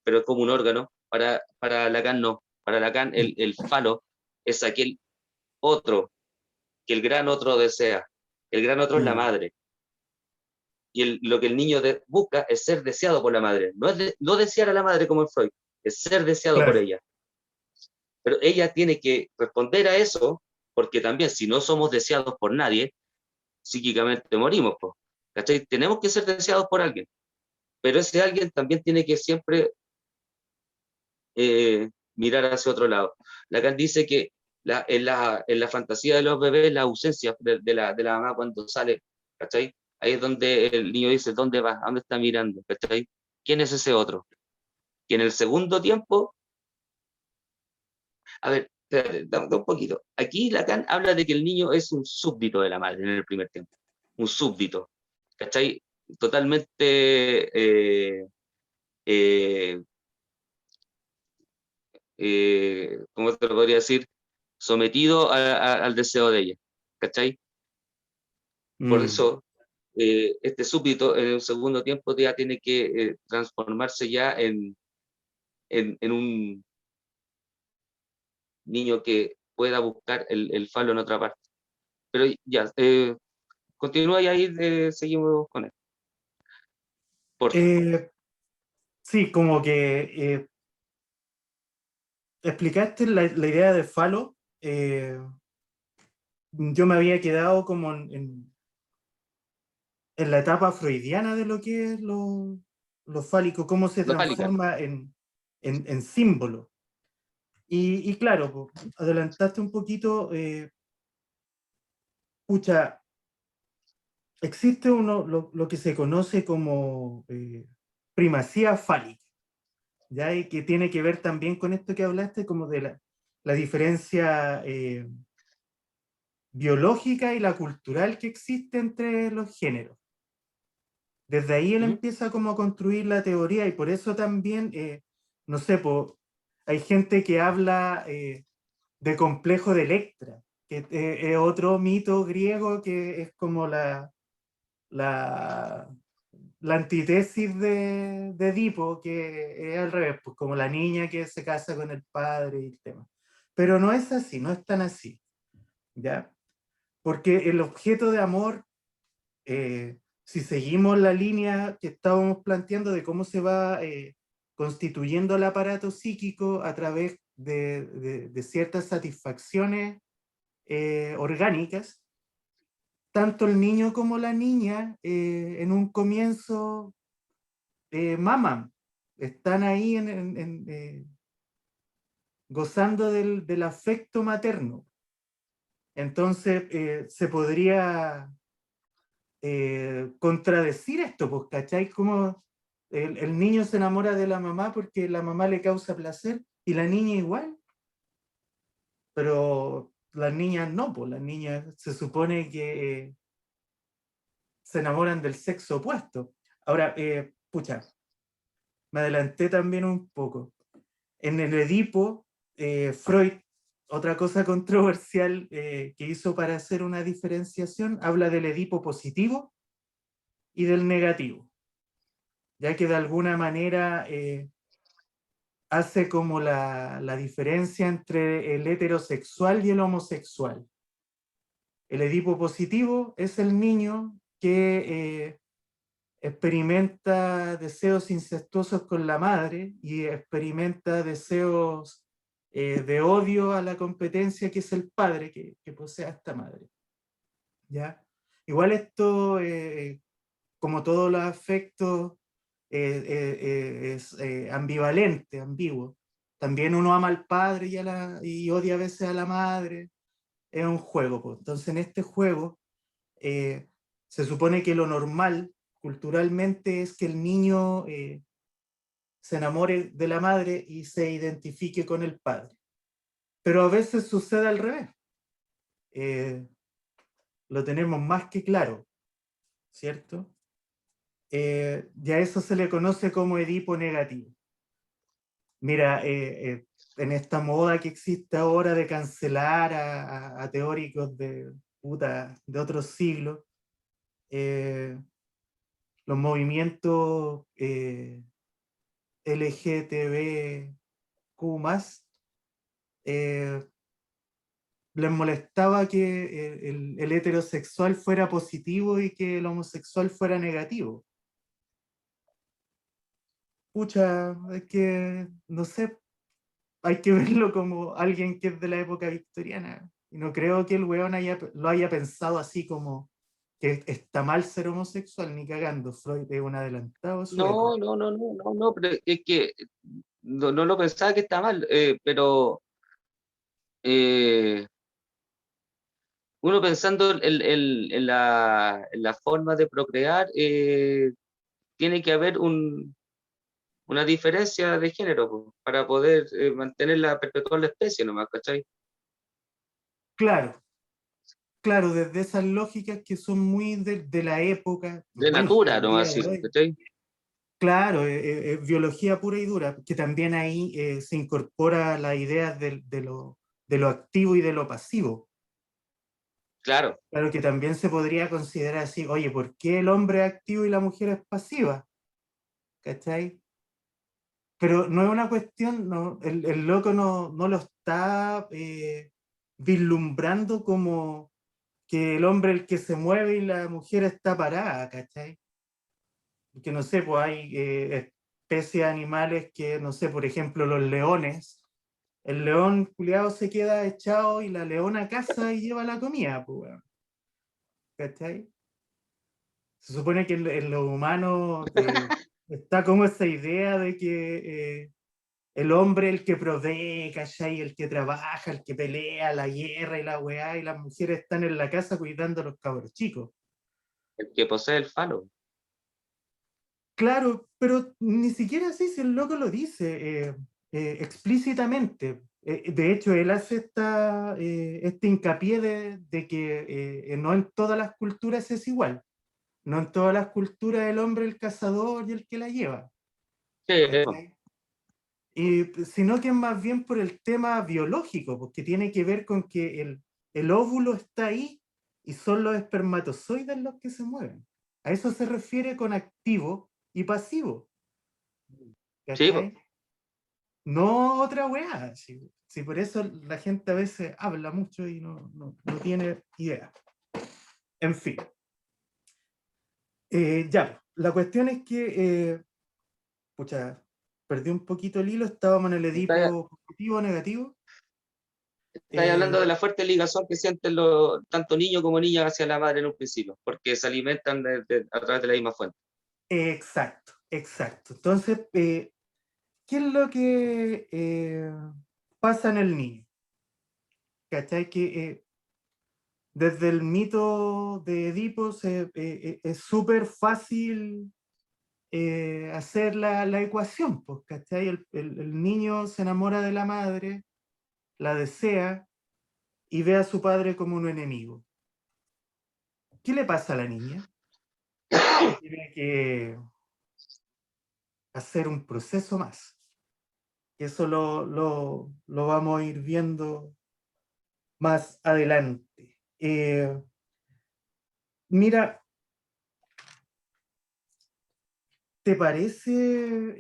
pero es como un órgano. Para Lacan no. Para Lacan el falo es aquel otro, que el gran otro desea. El gran otro es la Mm. madre. Y lo que el niño busca es ser deseado por la madre. No es no desear a la madre como en Freud, es ser deseado por Claro. ella. Pero ella tiene que responder a eso, porque también si no somos deseados por nadie, psíquicamente morimos. ¿Cachai? Tenemos que ser deseados por alguien, pero ese alguien también tiene que siempre mirar hacia otro lado. Lacan dice que en la fantasía de los bebés, la ausencia de la mamá cuando sale, ¿cachai? Ahí es donde el niño dice, ¿dónde va? ¿A dónde está mirando? ¿Cachai? ¿Quién es ese otro? Que en el segundo tiempo, a ver, espérate, da un poquito. Aquí Lacan habla de que el niño es un súbdito de la madre en el primer tiempo, un súbdito, ¿cachai? Totalmente, eh, ¿cómo te lo podría decir? Sometido al deseo de ella, ¿cachai? Por Mm. eso, este súbdito en el segundo tiempo ya tiene que transformarse ya en un niño que pueda buscar el falo en otra parte. Pero ya, continúa y ahí seguimos con él. Porfa. Sí, como que explicaste la idea de falo. Yo me había quedado como en la etapa freudiana de lo que es lo fálico, cómo se No fálica. transforma en símbolo. Y claro, po, adelantaste un poquito, pucha, existe lo que se conoce como primacía fálica, ¿ya? Y que tiene que ver también con esto que hablaste, como de la diferencia biológica y la cultural que existe entre los géneros. Desde ahí él ¿Mm? empieza como a construir la teoría y por eso también, no sé, hay gente que habla de complejo de Electra, que es otro mito griego que es como la, la antítesis de Edipo, que es al revés, pues como la niña que se casa con el padre y el tema. Pero no es así, no es tan así, ¿ya? porque el objeto de amor, si seguimos la línea que estábamos planteando de cómo se va constituyendo el aparato psíquico a través de ciertas satisfacciones orgánicas, tanto el niño como la niña en un comienzo maman, están ahí gozando del afecto materno. Entonces se podría contradecir esto, pues, ¿cachai? Como el niño se enamora de la mamá porque la mamá le causa placer y la niña igual, pero las niñas no, pues las niñas se supone que se enamoran del sexo opuesto. Ahora, pucha, me adelanté también un poco. En el Edipo, Freud, otra cosa controversial que hizo para hacer una diferenciación, habla del Edipo positivo y del negativo, ya que de alguna manera hace como la diferencia entre el heterosexual y el homosexual. El Edipo positivo es el niño que experimenta deseos incestuosos con la madre y experimenta deseos de odio a la competencia que es el padre que posee a esta madre. ¿Ya? Igual esto, como todos los afectos, es ambivalente, ambiguo. También uno ama al padre y odia a veces a la madre. Es un juego, pues. Entonces en este juego se supone que lo normal culturalmente es que el niño se enamore de la madre y se identifique con el padre. Pero a veces sucede al revés. Lo tenemos más que claro, ¿cierto? Y a eso se le conoce como Edipo negativo. Mira, en esta moda que existe ahora de cancelar a teóricos de otros siglos, los movimientos LGTBQ+, les molestaba que el heterosexual fuera positivo y que el homosexual fuera negativo. Pucha, es que, no sé, hay que verlo como alguien que es de la época victoriana. Y no creo que el weón lo haya pensado así como que está mal ser homosexual, ni cagando. Freud es un adelantado a su No, época. no, no, no, no, no, pero es que no lo pensaba que está mal, pero eh, uno pensando en la forma de procrear, tiene que haber una diferencia de género po, para poder mantenerla, perpetuar la especie nomás, ¿cachai? Claro, claro, desde esas lógicas que son muy de la época, De bueno, hasta natura el nomás, día de sí, hoy. ¿cachai? Claro, biología pura y dura, que también ahí se incorpora la idea de lo activo y de lo pasivo. Claro, Claro que también se podría considerar así, oye, ¿por qué el hombre es activo y la mujer es pasiva? ¿Cachai? Pero no es una cuestión, no, el loco no lo está vislumbrando como que el hombre es el que se mueve y la mujer está parada, ¿cachai? Que no sé, pues hay especies animales que, no sé, por ejemplo, los leones. El león culiado se queda echado y la leona caza y lleva la comida, pues, weón. ¿Cachai? Se supone que en los humanos está como esa idea de que el hombre el que provee, ¿cachai? El que trabaja, el que pelea, la guerra y la weá, y las mujeres están en la casa cuidando a los cabros chicos. el que posee el falo. Claro, pero ni siquiera así si el loco lo dice explícitamente. De hecho, él hace este hincapié de que no en todas las culturas es igual. No en todas las culturas el hombre el cazador y el que la lleva. Sí, ¿Cachai? Sino que es más bien por el tema biológico, porque tiene que ver con que el óvulo está ahí y son los espermatozoides los que se mueven. A eso se refiere con activo y pasivo. sí, po. ¿Cachai? No otra weá. Si por eso la gente a veces habla mucho y no tiene idea. En fin. Ya, la cuestión es que, pucha, perdí un poquito el hilo, estábamos en el Estáis Edipo positivo o negativo. estáis hablando Eh, de la fuerte ligación que sienten tanto niños como niñas hacia la madre en un principio, porque se alimentan a través de la misma fuente. exacto, exacto. Entonces, ¿qué es lo que pasa en el niño? ¿Cachai? Que desde el mito de Edipo es súper fácil hacer la ecuación, pues, ¿cachai? El niño se enamora de la madre, la desea y ve a su padre como un enemigo. ¿Qué le pasa a la niña? Tiene que hacer un proceso más. Y eso lo vamos a ir viendo más adelante. Mira, ¿te parece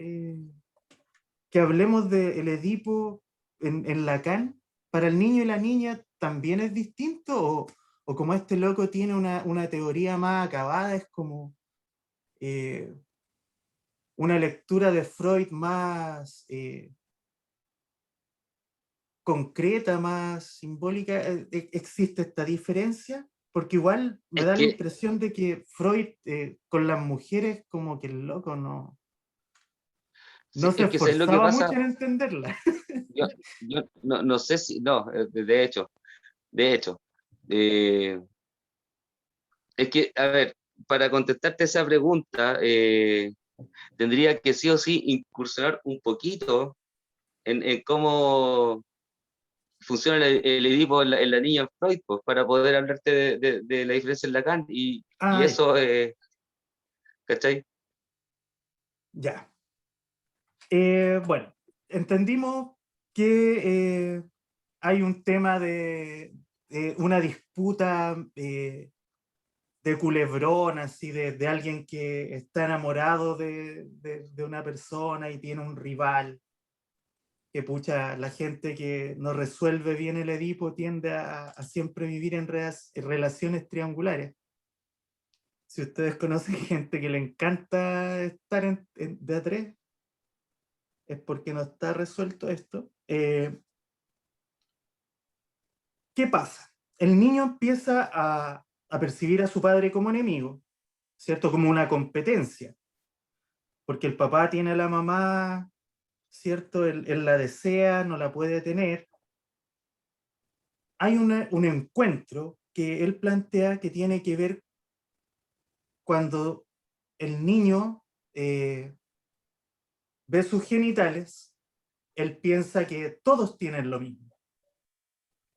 que hablemos del Edipo en Lacan? ¿Para el niño y la niña también es distinto? ¿O como este loco tiene una teoría más acabada, es como una lectura de Freud más concreta, más simbólica? ¿Existe esta diferencia? Porque igual me Es da la que, impresión de que Freud con las mujeres como que el loco no sí, se es que sé lo que esforzaba pasa, mucho en entenderla. yo, yo no sé si, no, de hecho, eh, es que, a ver, para contestarte esa pregunta, tendría que sí o sí incursionar un poquito en cómo funciona el Edipo en la niña en Freud, pues, para poder hablarte de la diferencia en Lacan y Ah, eso, ¿cachai? ya. Bueno, entendimos que hay un tema de una disputa de culebrón, así, de alguien que está enamorado de una persona y tiene un rival, que pucha, la gente que no resuelve bien el Edipo tiende a siempre vivir en relaciones triangulares. Si ustedes conocen gente que le encanta estar de a tres, es porque no está resuelto esto. ¿Qué pasa? El niño empieza a percibir a su padre como enemigo, ¿cierto? Como una competencia, porque el papá tiene a la mamá, ¿cierto? Él la desea, no la puede tener. Hay un encuentro que él plantea que tiene que ver cuando el niño ve sus genitales, él piensa que todos tienen lo mismo.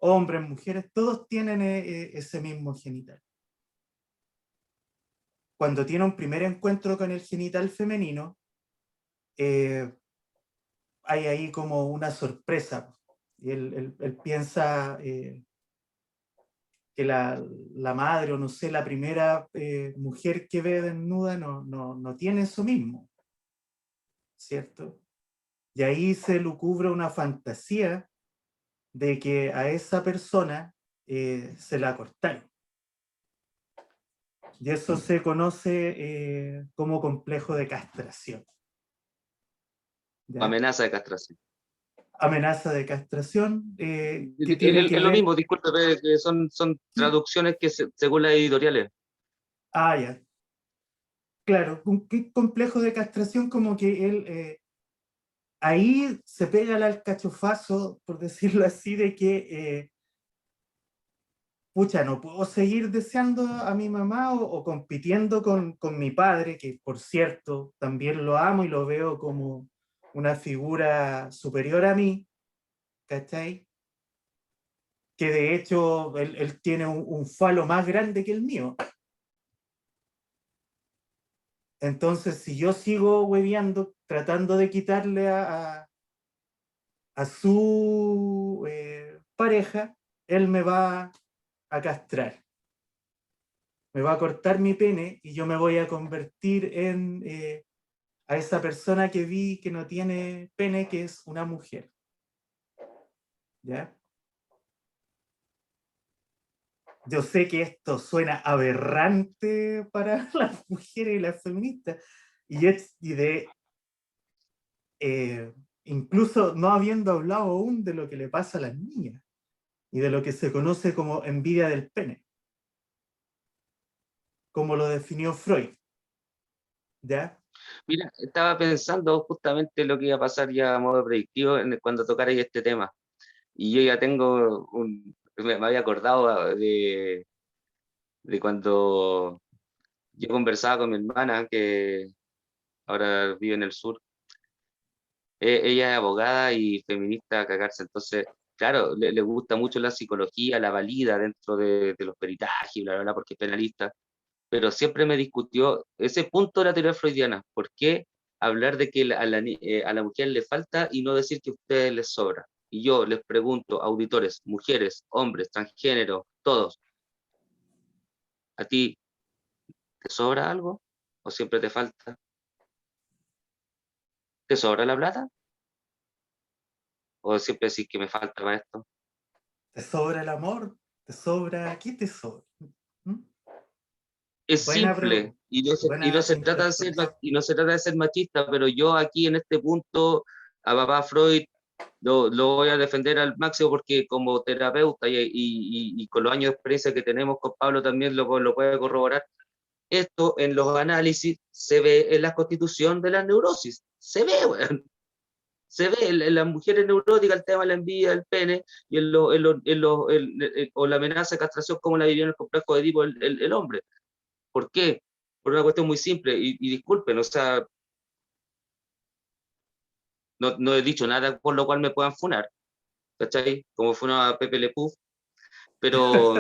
Hombres, mujeres, todos tienen ese mismo genital. Cuando tiene un primer encuentro con el genital femenino, eh, hay ahí como una sorpresa. Y él piensa que la madre, o no sé, la primera mujer que ve desnuda no tiene eso mismo, ¿cierto? Y ahí se lucubra una fantasía de que a esa persona se la cortaron. Y eso se conoce como complejo de castración. ¿Ya? Amenaza de castración. Amenaza de castración que tiene que Es lo ver... mismo, disculpe, que son Sí. traducciones que según las editoriales. Ah, ya. Claro, un complejo de castración como que él ahí se pega el alcachofazo, por decirlo así, de que pucha, no puedo seguir deseando a mi mamá o compitiendo con mi padre, que por cierto también lo amo y lo veo como una figura superior a mí, ¿cachai? Que de hecho él tiene un falo más grande que el mío. Entonces, si yo sigo hueveando, tratando de quitarle a su pareja, él me va a castrar, me va a cortar mi pene y yo me voy a convertir en a esa persona que vi que no tiene pene, que es una mujer. ¿Ya? yo sé que esto suena aberrante para las mujeres y las feministas, y de incluso no habiendo hablado aún de lo que le pasa a las niñas y de lo que se conoce como envidia del pene, como lo definió Freud, ¿ya? Mira, estaba pensando justamente lo que iba a pasar ya a modo predictivo cuando tocara este tema. Y yo ya me había acordado de cuando yo conversaba con mi hermana, que ahora vive en el sur. Ella es abogada y feminista a cagarse, entonces, claro, le gusta mucho la psicología, la valida dentro de los peritajes, y bla, bla, bla, porque es penalista, pero siempre me discutió ese punto de la teoría freudiana. ¿Por qué hablar de que a la mujer le falta y no decir que a ustedes les sobra? Y yo les pregunto, auditores, mujeres, hombres, transgénero, todos, ¿a ti te sobra algo? ¿O siempre te falta? ¿Te sobra la plata? ¿O siempre decís que me falta para esto? ¿Te sobra el amor? ¿Te sobra? ¿Qué te sobra? ¿Mm? Es Buena simple pregunta, y no buena se trata de ser, interpelación. y no se trata de ser machista, pero yo aquí en este punto a papá Freud lo voy a defender al máximo porque como terapeuta y con los años de experiencia que tenemos con Pablo también lo puede corroborar. Esto en los análisis se ve en la constitución de la neurosis. Se ve, weón. Se ve en las mujeres neuróticas el tema de la envidia del pene y o la amenaza de castración como la vivió en el complejo de Edipo el hombre. ¿Por qué? Por una cuestión muy simple, y disculpen, o sea, no he dicho nada por lo cual me puedan funar, ¿cachai? Como funó a Pepe Le Pew, pero,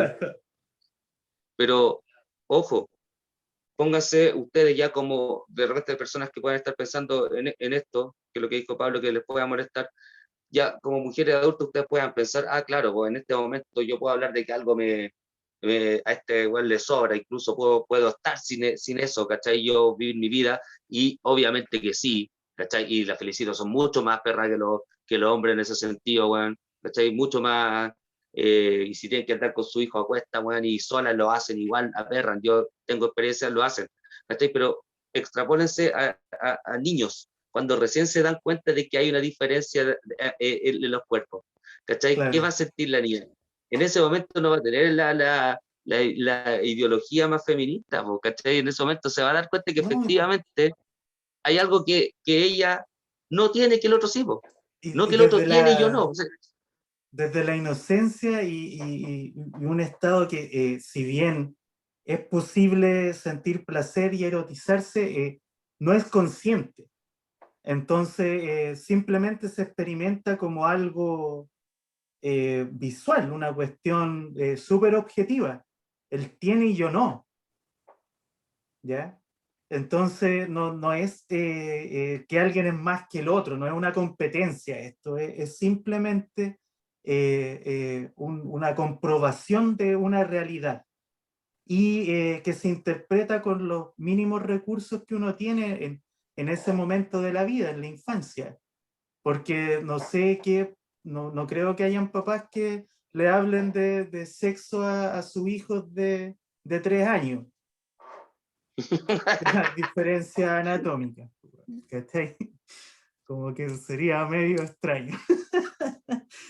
pero, ojo, pónganse ustedes ya como de repente personas que puedan estar pensando en esto, que lo que dijo Pablo, que les pueda molestar, ya como mujeres adultas ustedes puedan pensar, ah, claro, pues en este momento yo puedo hablar de que algo a este güey le sobra, incluso puedo estar sin eso, ¿cachai? Yo vivir mi vida, y obviamente que sí, ¿cachai? Y la felicito, son mucho más perras que los hombres en ese sentido, weón, ¿cachai? Mucho más, y si tienen que andar con su hijo a cuesta, weón, y solas lo hacen igual, aperran, yo tengo experiencia, lo hacen, ¿cachai? Pero extrapólense a niños, cuando recién se dan cuenta de que hay una diferencia en los cuerpos, ¿cachai? ¿Qué va Claro. a sentir la niña? En ese momento no va a tener la ideología más feminista, po, ¿cachai? En ese momento se va a dar cuenta que No, efectivamente hay algo que ella no tiene que el otro sí, po. No y que el otro tiene y yo no. O sea, desde la inocencia y un estado que, si bien es posible sentir placer y erotizarse, no es consciente. Entonces, simplemente se experimenta como algo visual, una cuestión súper objetiva. Él tiene y yo no, ¿ya? Entonces, no es que alguien es más que el otro, no es una competencia, esto es simplemente una comprobación de una realidad y que se interpreta con los mínimos recursos que uno tiene en ese momento de la vida, en la infancia. Porque no sé qué, no creo que hayan papás que le hablen de sexo a sus hijos de 3 años, de la diferencia anatómica. ¿Cachai? Como que sería medio extraño.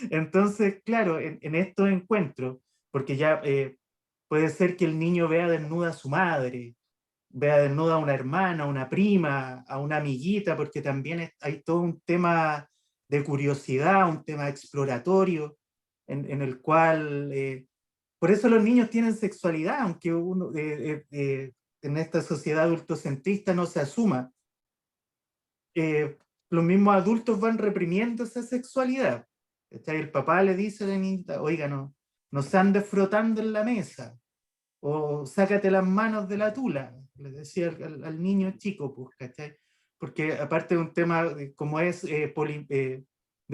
Entonces, claro, en estos encuentros, porque ya puede ser que el niño vea desnuda a su madre, vea desnuda a una hermana, a una prima, a una amiguita, porque también hay todo un tema de curiosidad, un tema exploratorio, en el cual, por eso los niños tienen sexualidad, aunque uno, en esta sociedad adultocentrista no se asuma. Los mismos adultos van reprimiendo esa sexualidad. El papá le dice a la niñita, oiga, no se ande frotando en la mesa, o sácate las manos de la tula, le decía al niño chico, pues, ¿cachai? Porque aparte de un tema como es de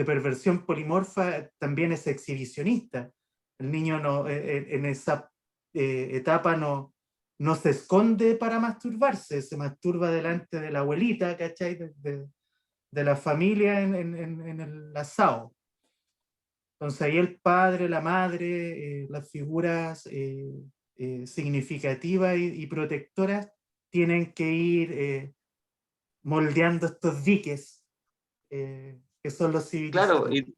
perversión polimorfa, también es exhibicionista. El niño en esa etapa no se esconde para masturbarse, se masturba delante de la abuelita, ¿cachai? De la familia en el asado. Entonces ahí el padre, la madre, las figuras significativas y protectoras tienen que ir moldeando estos diques que son los Claro, civilizatorios.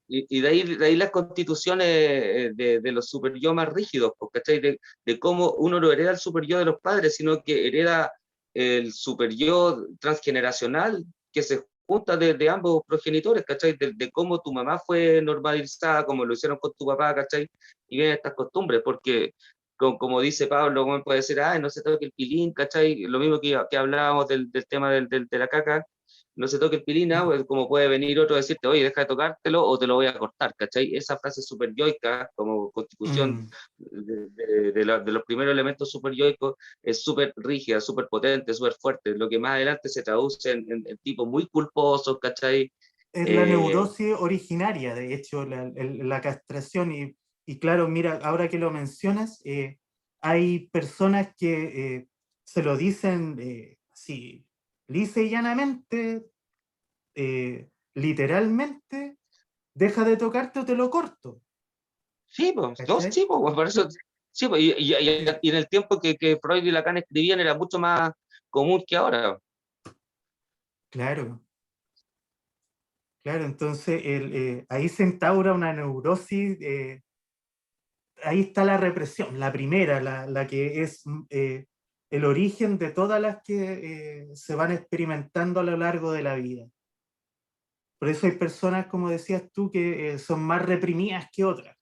y de ahí las constituciones de los super yo más rígidos, pues, ¿cachai? De cómo uno no hereda el super yo de los padres, sino que hereda el super yo transgeneracional que se junta de ambos progenitores, ¿cachai? De cómo tu mamá fue normalizada, como lo hicieron con tu papá, ¿cachai? Y vienen estas costumbres, porque como dice Pablo, como puede decir, ay, no se toque el pilín, ¿cachai? Lo mismo que hablábamos del tema de la caca, no se toque el pilina, pues, como puede venir otro a decirte, oye, deja de tocártelo o te lo voy a cortar, ¿cachai? Esa frase súper yoica, como constitución Mm. de los primeros elementos súper yoicos, es súper rígida, súper potente, súper fuerte, lo que más adelante se traduce en tipos muy culposos, ¿cachai? Es la Eh, neurosis originaria, de hecho, la castración. Y claro, mira, ahora que lo mencionas, hay personas que se lo dicen así, lisa y llanamente, literalmente, deja de tocarte o te lo corto. sí, pues, no, ¿Cachai? sí, pues, por eso, sí, pues, Sí, y en el tiempo que Freud y Lacan escribían era mucho más común que ahora. claro, claro. Entonces, ahí se instaura una neurosis. Ahí está la represión, la primera, la que es el origen de todas las que se van experimentando a lo largo de la vida. Por eso hay personas, como decías tú, que son más reprimidas que otras,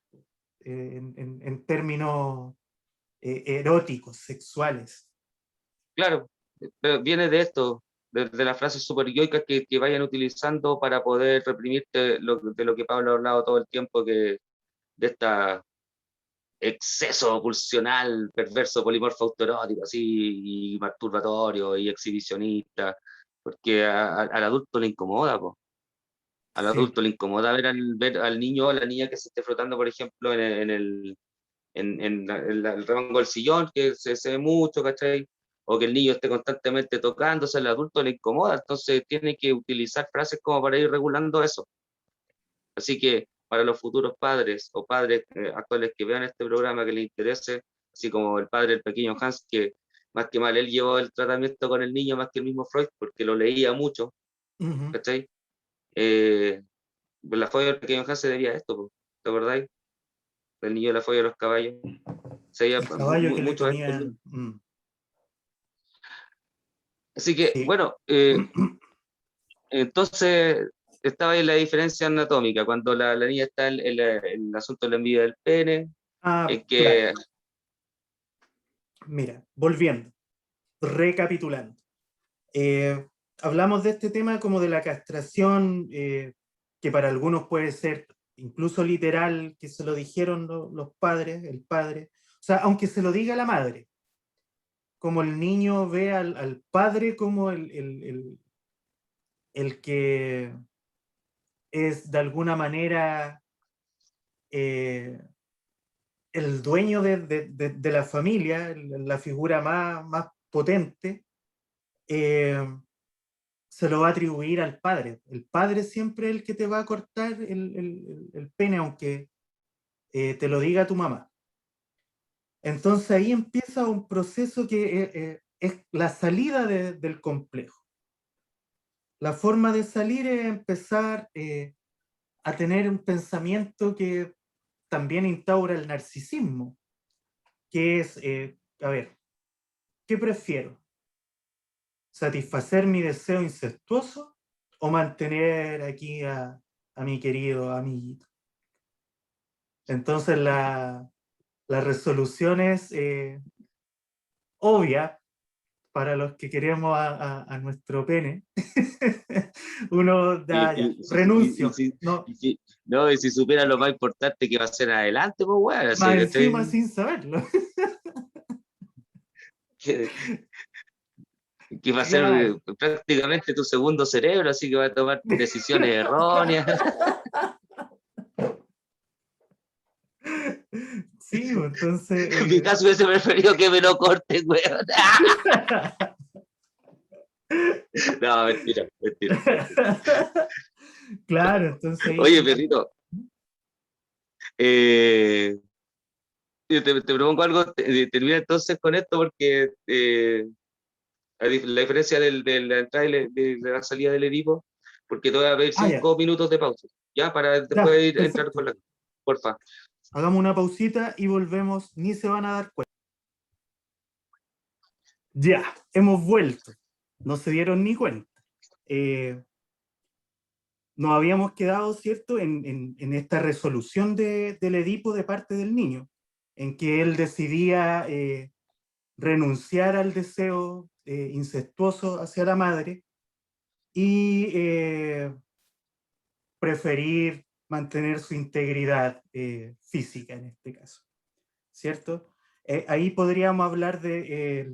en términos eróticos, sexuales. Claro, pero viene de esto, de las frases super yoicas que vayan utilizando para poder reprimirte de lo que Pablo ha hablado todo el tiempo, que de este exceso pulsional, perverso, polimorfo autoerótico, así, y masturbatorio, y exhibicionista, porque al adulto le incomoda, po. Al Sí. adulto le incomoda ver al niño o a la niña que se esté frotando, por ejemplo, el remango del sillón, que se ve mucho, ¿cachai? O que el niño esté constantemente tocándose, al adulto le incomoda, entonces tiene que utilizar frases como para ir regulando eso. Así que para los futuros padres o padres actuales que vean este programa que les interese, así como el padre del pequeño Hans, que más que mal él llevó el tratamiento con el niño más que el mismo Freud, porque lo leía mucho, Ujú. ¿cachai? Eh, la fobia del pequeño Hans se debía a esto, po, ¿te acordáis? El niño de la fobia de los caballos. Se veía El caballo que le mucho a esto. comía. Así que, Sí. bueno, entonces estaba ahí la diferencia anatómica, cuando la niña está en el asunto de la envidia del pene, Ah, en claro. que, Mira, volviendo, recapitulando. Eh, Hablamos de este tema como de la castración, que para algunos puede ser incluso literal, que se lo dijeron los padres, el padre, o sea, aunque se lo diga la madre, como el niño ve al padre como el que es de alguna manera el dueño de la familia, la figura más potente, eh, se lo va a atribuir al padre. El padre siempre es el que te va a cortar el pene, aunque te lo diga tu mamá. Entonces ahí empieza un proceso que es la salida del complejo. La forma de salir es empezar a tener un pensamiento que también instaura el narcisismo, que es, a ver, ¿qué prefiero? ¿Satisfacer mi deseo incestuoso o mantener aquí a mi querido amiguito? Entonces la resolución es obvia para los que queremos a nuestro pene. Uno da ya, renuncio, no, no, y si supiera lo más importante que va a ser adelante, pues bueno, así más que, encima sin saberlo. que, que va a ser Claro. prácticamente tu segundo cerebro, así que va a tomar decisiones erróneas. Sí, entonces... En mi caso hubiese preferido que me lo corten, weón. No, mentira, mentira, mentira. Claro, entonces Oye, ahí... perrito, Eh, te propongo algo, termina entonces con esto porque la diferencia de la entrada de la salida del Edipo, porque te voy a pedir Ah, ya, 5 minutos de pausa, ya, para después ya, entrar con perfecto. la... Porfa. Hagamos una pausita y volvemos, ni se van a dar cuenta. Ya, hemos vuelto. No se dieron ni cuenta. Eh, Nos habíamos quedado, ¿cierto?, en esta resolución del Edipo de parte del niño, en que él decidía renunciar al deseo incestuoso hacia la madre y preferir mantener su integridad física en este caso, ¿cierto? Ahí podríamos hablar de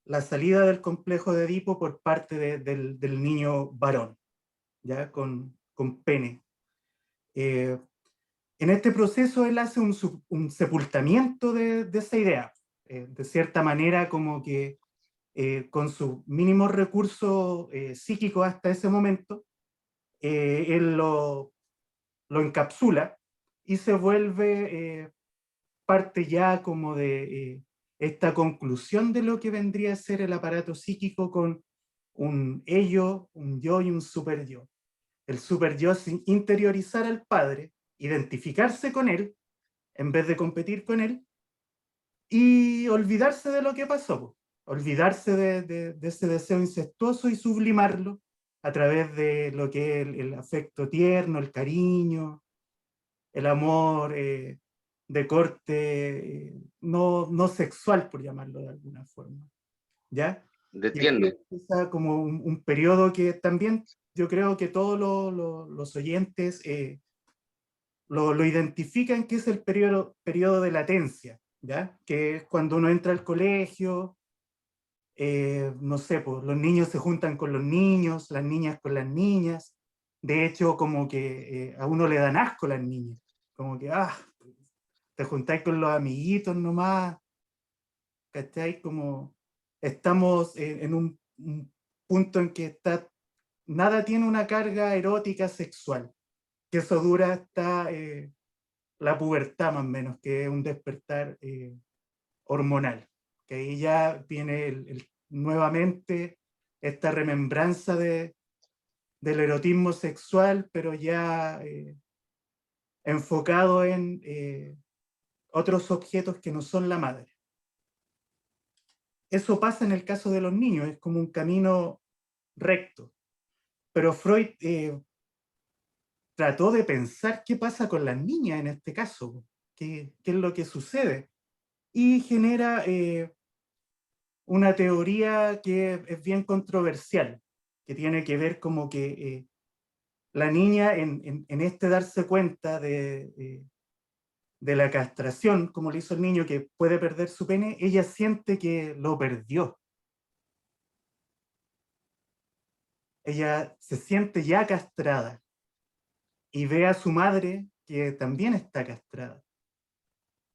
la salida del complejo de Edipo por parte del niño varón, ya con pene. Eh, en este proceso él hace un sepultamiento de esa idea, de cierta manera como que con sus mínimos recursos psíquicos hasta ese momento, él lo encapsula y se vuelve parte ya como de esta conclusión de lo que vendría a ser el aparato psíquico con un ello, un yo y un super yo. El super yo sin interiorizar al padre, identificarse con él en vez de competir con él y olvidarse de lo que pasó, olvidarse de ese deseo incestuoso y sublimarlo a través de lo que es el afecto tierno, el cariño, el amor de corte no sexual, por llamarlo de alguna forma. ¿Ya? Te Y aquí entiendo. empieza como un periodo que también yo creo que todos los oyentes lo identifican, que es el periodo de latencia, ¿ya? Que es cuando uno entra al colegio, no sé, pues los niños se juntan con los niños, las niñas con las niñas. De hecho, como que a uno le dan asco las niñas. Como que, te juntáis con los amiguitos nomás, ¿cachai? Como estamos en un punto en que nada tiene una carga erótica sexual, que eso dura hasta la pubertad más o menos, que es un despertar hormonal, que ahí ya viene nuevamente esta remembranza del erotismo sexual, pero ya enfocado en otros objetos que no son la madre. Eso pasa en el caso de los niños, es como un camino recto, pero Freud trató de pensar qué pasa con las niñas en este caso, qué es lo que sucede, y genera una teoría que es bien controversial, que tiene que ver como que la niña en este darse cuenta de la castración, como le hizo el niño que puede perder su pene, ella siente que lo perdió. Ella se siente ya castrada y ve a su madre que también está castrada.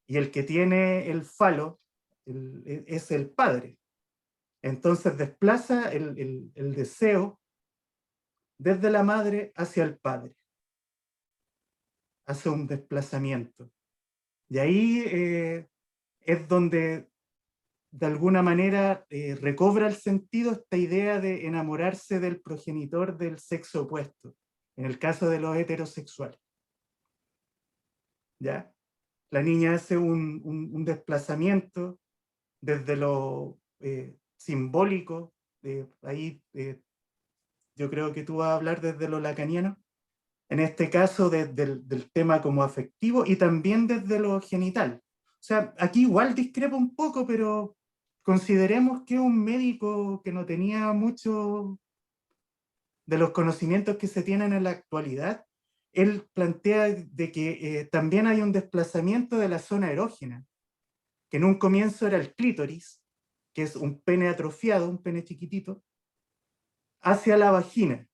Y el que tiene el falo es el padre. Entonces desplaza el deseo desde la madre hacia el padre, hace un desplazamiento. Y ahí es donde de alguna manera recobra el sentido esta idea de enamorarse del progenitor del sexo opuesto, en el caso de los heterosexuales. ¿Ya? La niña hace un desplazamiento desde lo simbólico, ahí yo creo que tú vas a hablar desde lo lacaniano, en este caso del tema como afectivo y también desde lo genital. O sea, aquí igual discrepa un poco, pero consideremos que un médico que no tenía mucho de los conocimientos que se tienen en la actualidad, él plantea de que también hay un desplazamiento de la zona erógena, que en un comienzo era el clítoris, que es un pene atrofiado, un pene chiquitito, hacia la vagina.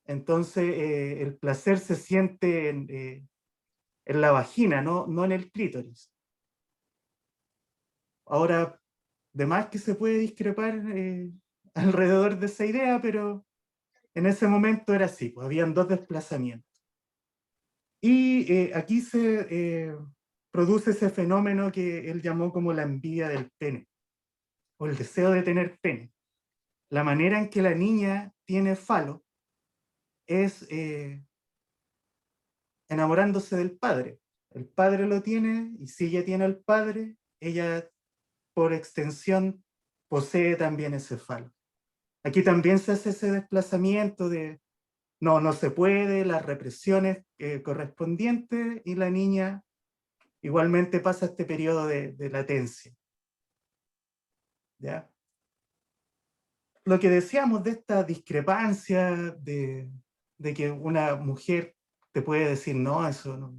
Entonces el placer se siente en la vagina, no en el clítoris. Ahora, de más que se puede discrepar alrededor de esa idea, pero en ese momento era así, pues habían dos desplazamientos. Y aquí se produce ese fenómeno que él llamó como la envidia del pene, o el deseo de tener pene. La manera en que la niña tiene falo es enamorándose del padre. El padre lo tiene, y si ella tiene al padre, ella por extensión posee también ese falo. Aquí también se hace ese desplazamiento de no, no se puede, las represiones correspondientes, y la niña igualmente pasa este periodo de latencia. ¿Ya? Lo que decíamos de esta discrepancia, de que una mujer te puede decir, no, eso no,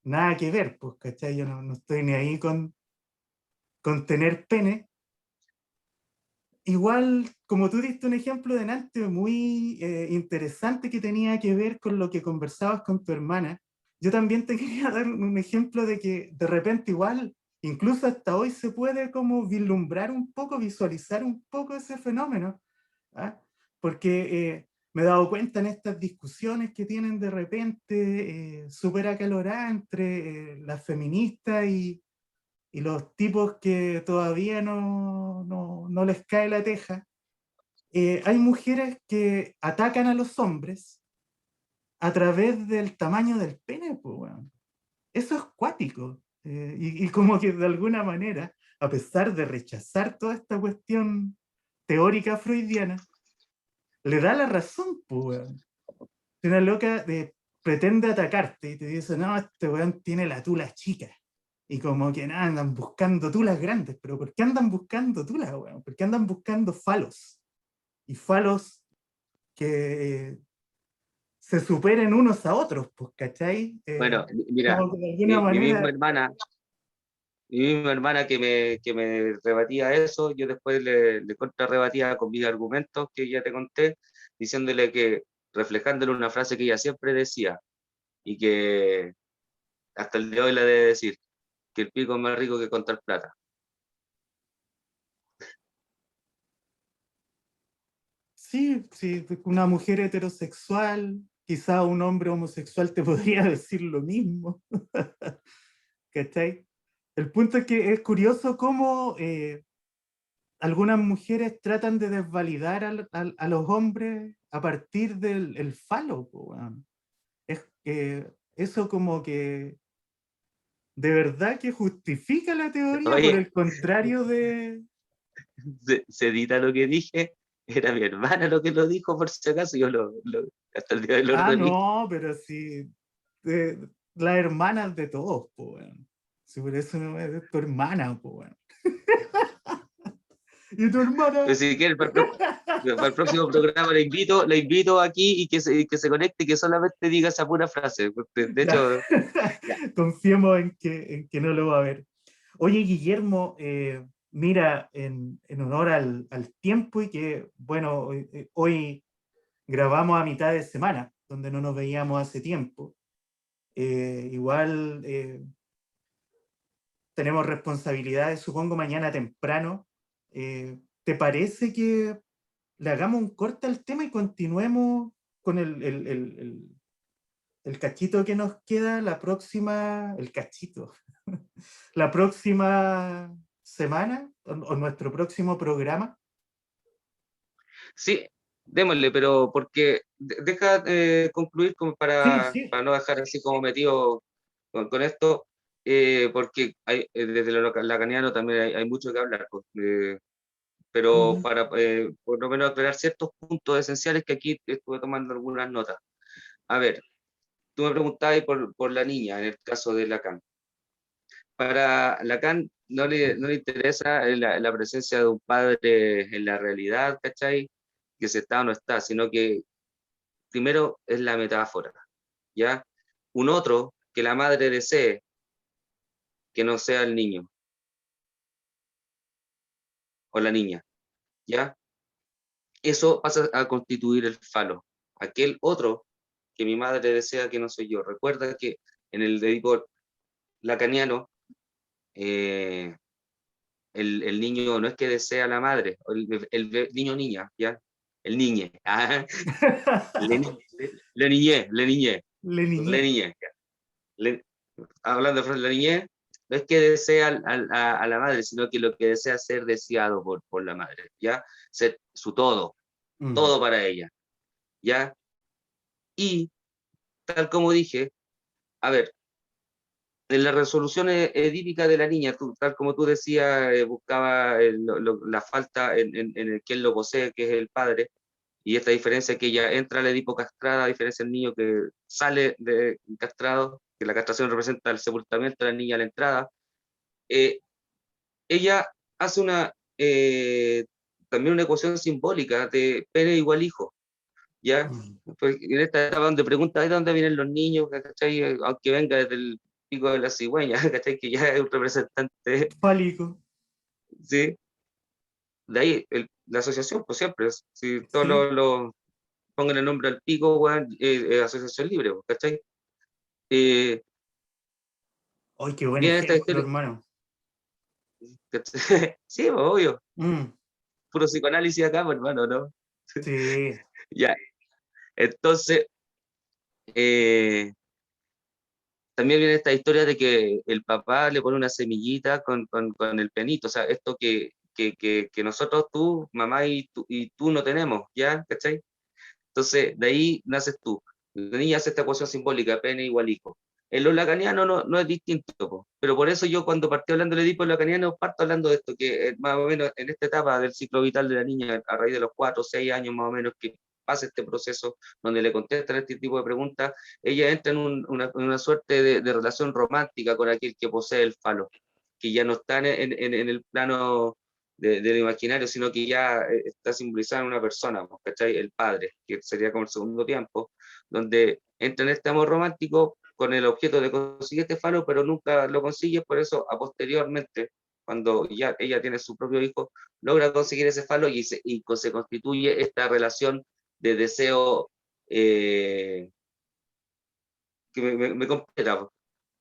nada que ver, pues, ¿cachai? Yo no, no estoy ni ahí con tener pene. Igual, como tú diste un ejemplo delante muy interesante que tenía que ver con lo que conversabas con tu hermana, yo también te quería dar un ejemplo de que de repente igual, incluso hasta hoy se puede como vislumbrar un poco, visualizar un poco ese fenómeno, ¿ah? Porque me he dado cuenta en estas discusiones que tienen de repente súper acaloradas entre las feministas y los tipos que todavía no les cae la teja. Hay mujeres que atacan a los hombres a través del tamaño del pene, pues, bueno. Eso es cuático. Y como que de alguna manera, a pesar de rechazar toda esta cuestión teórica freudiana, le da la razón, pues, weón. Una loca pretende atacarte y te dice, no, este weón tiene la tula chica. Y como que nada, andan buscando tulas grandes. Pero ¿por qué andan buscando tulas, weón? ¿Por qué andan buscando falos? Y falos que se superen unos a otros, pues, ¿cachai? Bueno, mira, Como que de alguna mi manera... misma hermana, que me rebatía eso, yo después le contrarrebatía con mis argumentos que ya te conté, diciéndole que, reflejándole una frase que ella siempre decía, y que hasta el día de hoy la debe decir, que el pico es más rico que contar plata. Sí, sí, una mujer heterosexual, quizá un hombre homosexual te podría decir lo mismo. ¿Cachai? El punto es que es curioso cómo algunas mujeres tratan de desvalidar a los hombres a partir del el falo, po, weón. Es que eso como que de verdad que justifica la teoría, por Oye, el contrario de... se edita lo que dije, era mi hermana lo que lo dijo, por si acaso, yo hasta el día de hoy lo Ah, repito. no, pero sí, las hermanas de todos, po, weón. Si por eso no es tu hermana, po, weón. ¿Y tu hermana? Pero si quieres, para el próximo programa la invito aquí y que se conecte y que solamente diga esa pura frase. Porque, de Ya. hecho, ya. Confiemos en que no lo va a ver. Oye, Guillermo, mira, en honor al tiempo y que, bueno, hoy grabamos a mitad de semana, donde no nos veíamos hace tiempo. Igual tenemos responsabilidades, supongo, mañana temprano. ¿Te parece que le hagamos un corte al tema y continuemos con el cachito que nos queda la próxima, el cachito, la próxima semana o nuestro próximo programa? Sí, démosle, pero porque deja concluir como Sí, sí. para no dejar así como metido con esto, porque desde lo lacaniano también hay mucho que hablar, pues, pero Ujú. para por lo menos aclarar ciertos puntos esenciales que aquí estuve tomando algunas notas. A ver, tú me preguntabas por la niña, en el caso de Lacan. Para Lacan no le interesa la presencia de un padre en la realidad, ¿cachai? Que se está o no está, sino que primero es la metáfora, ¿ya? Un otro que la madre desee que no sea el niño o la niña, ¿ya? Eso pasa a constituir el falo. Aquel otro que mi madre desea que no soy yo. Recuerda que en el Edipo lacaniano, eh, el niño no es que desea a la madre, el niño o niña, ¿ya? El niñe. Ah, le niñé, Le le niñé. niñé. ¿Ya? le- hablando de la niñez, no es que desea a la madre, sino que lo que desea es ser deseado por la madre, ¿ya? Ser su todo, Mm, todo para ella, ¿ya? Y tal como dije, a ver, en la resolución edípica de la niña, tal como tú decías, buscaba la falta en el que él lo posee, que es el padre, y esta diferencia que ella entra a la Edipo castrada, a diferencia del niño que sale de castrado, que la castración representa el sepultamiento de la niña a la entrada. eh, Ella hace también una ecuación simbólica de pene igual hijo, ¿ya? mm. Pues en esta etapa donde pregunta de dónde vienen los niños, ¿cachai? Aunque venga desde el pico de la cigüeña, ¿cachai? Que ya es un representante, Fálico, ¿sí? De ahí la asociación, pues siempre, si todos sí. pongan el nombre al pico, weón, asociación libre, pues, ¿cachai? Eh, ¡Ay, qué buen Bien esta ejemplo, historia, hermano! ¿cachai? Sí, pues, obvio, Mm, puro psicoanálisis acá, pues, hermano, ¿no? sí. Ya, entonces, eh, también viene esta historia de que el papá le pone una semillita con el penito, o sea, esto que nosotros, tú, mamá y tú no tenemos, ¿ya? ¿Cachai? Entonces, de ahí naces tú. La niña hace esta ecuación simbólica, pene igual hijo. En lo lacaniano no es distinto, po. Pero por eso yo cuando partí hablando del Edipo lacaniano, parto hablando de esto, que más o menos en esta etapa del ciclo vital de la niña, a raíz de los 4 o 6 años más o menos, que pasa este proceso donde le contestan este tipo de preguntas, ella entra en una suerte de relación romántica con aquel que posee el falo, que ya no está en el plano del imaginario, sino que ya está simbolizada en una persona, pues, ¿cachai? El padre, que sería como el segundo tiempo, donde entra en este amor romántico con el objeto de conseguir este falo, pero nunca lo consigue, por eso a posteriormente, cuando ya ella tiene su propio hijo, logra conseguir ese falo y se constituye esta relación de deseo eh, que me completa, pues,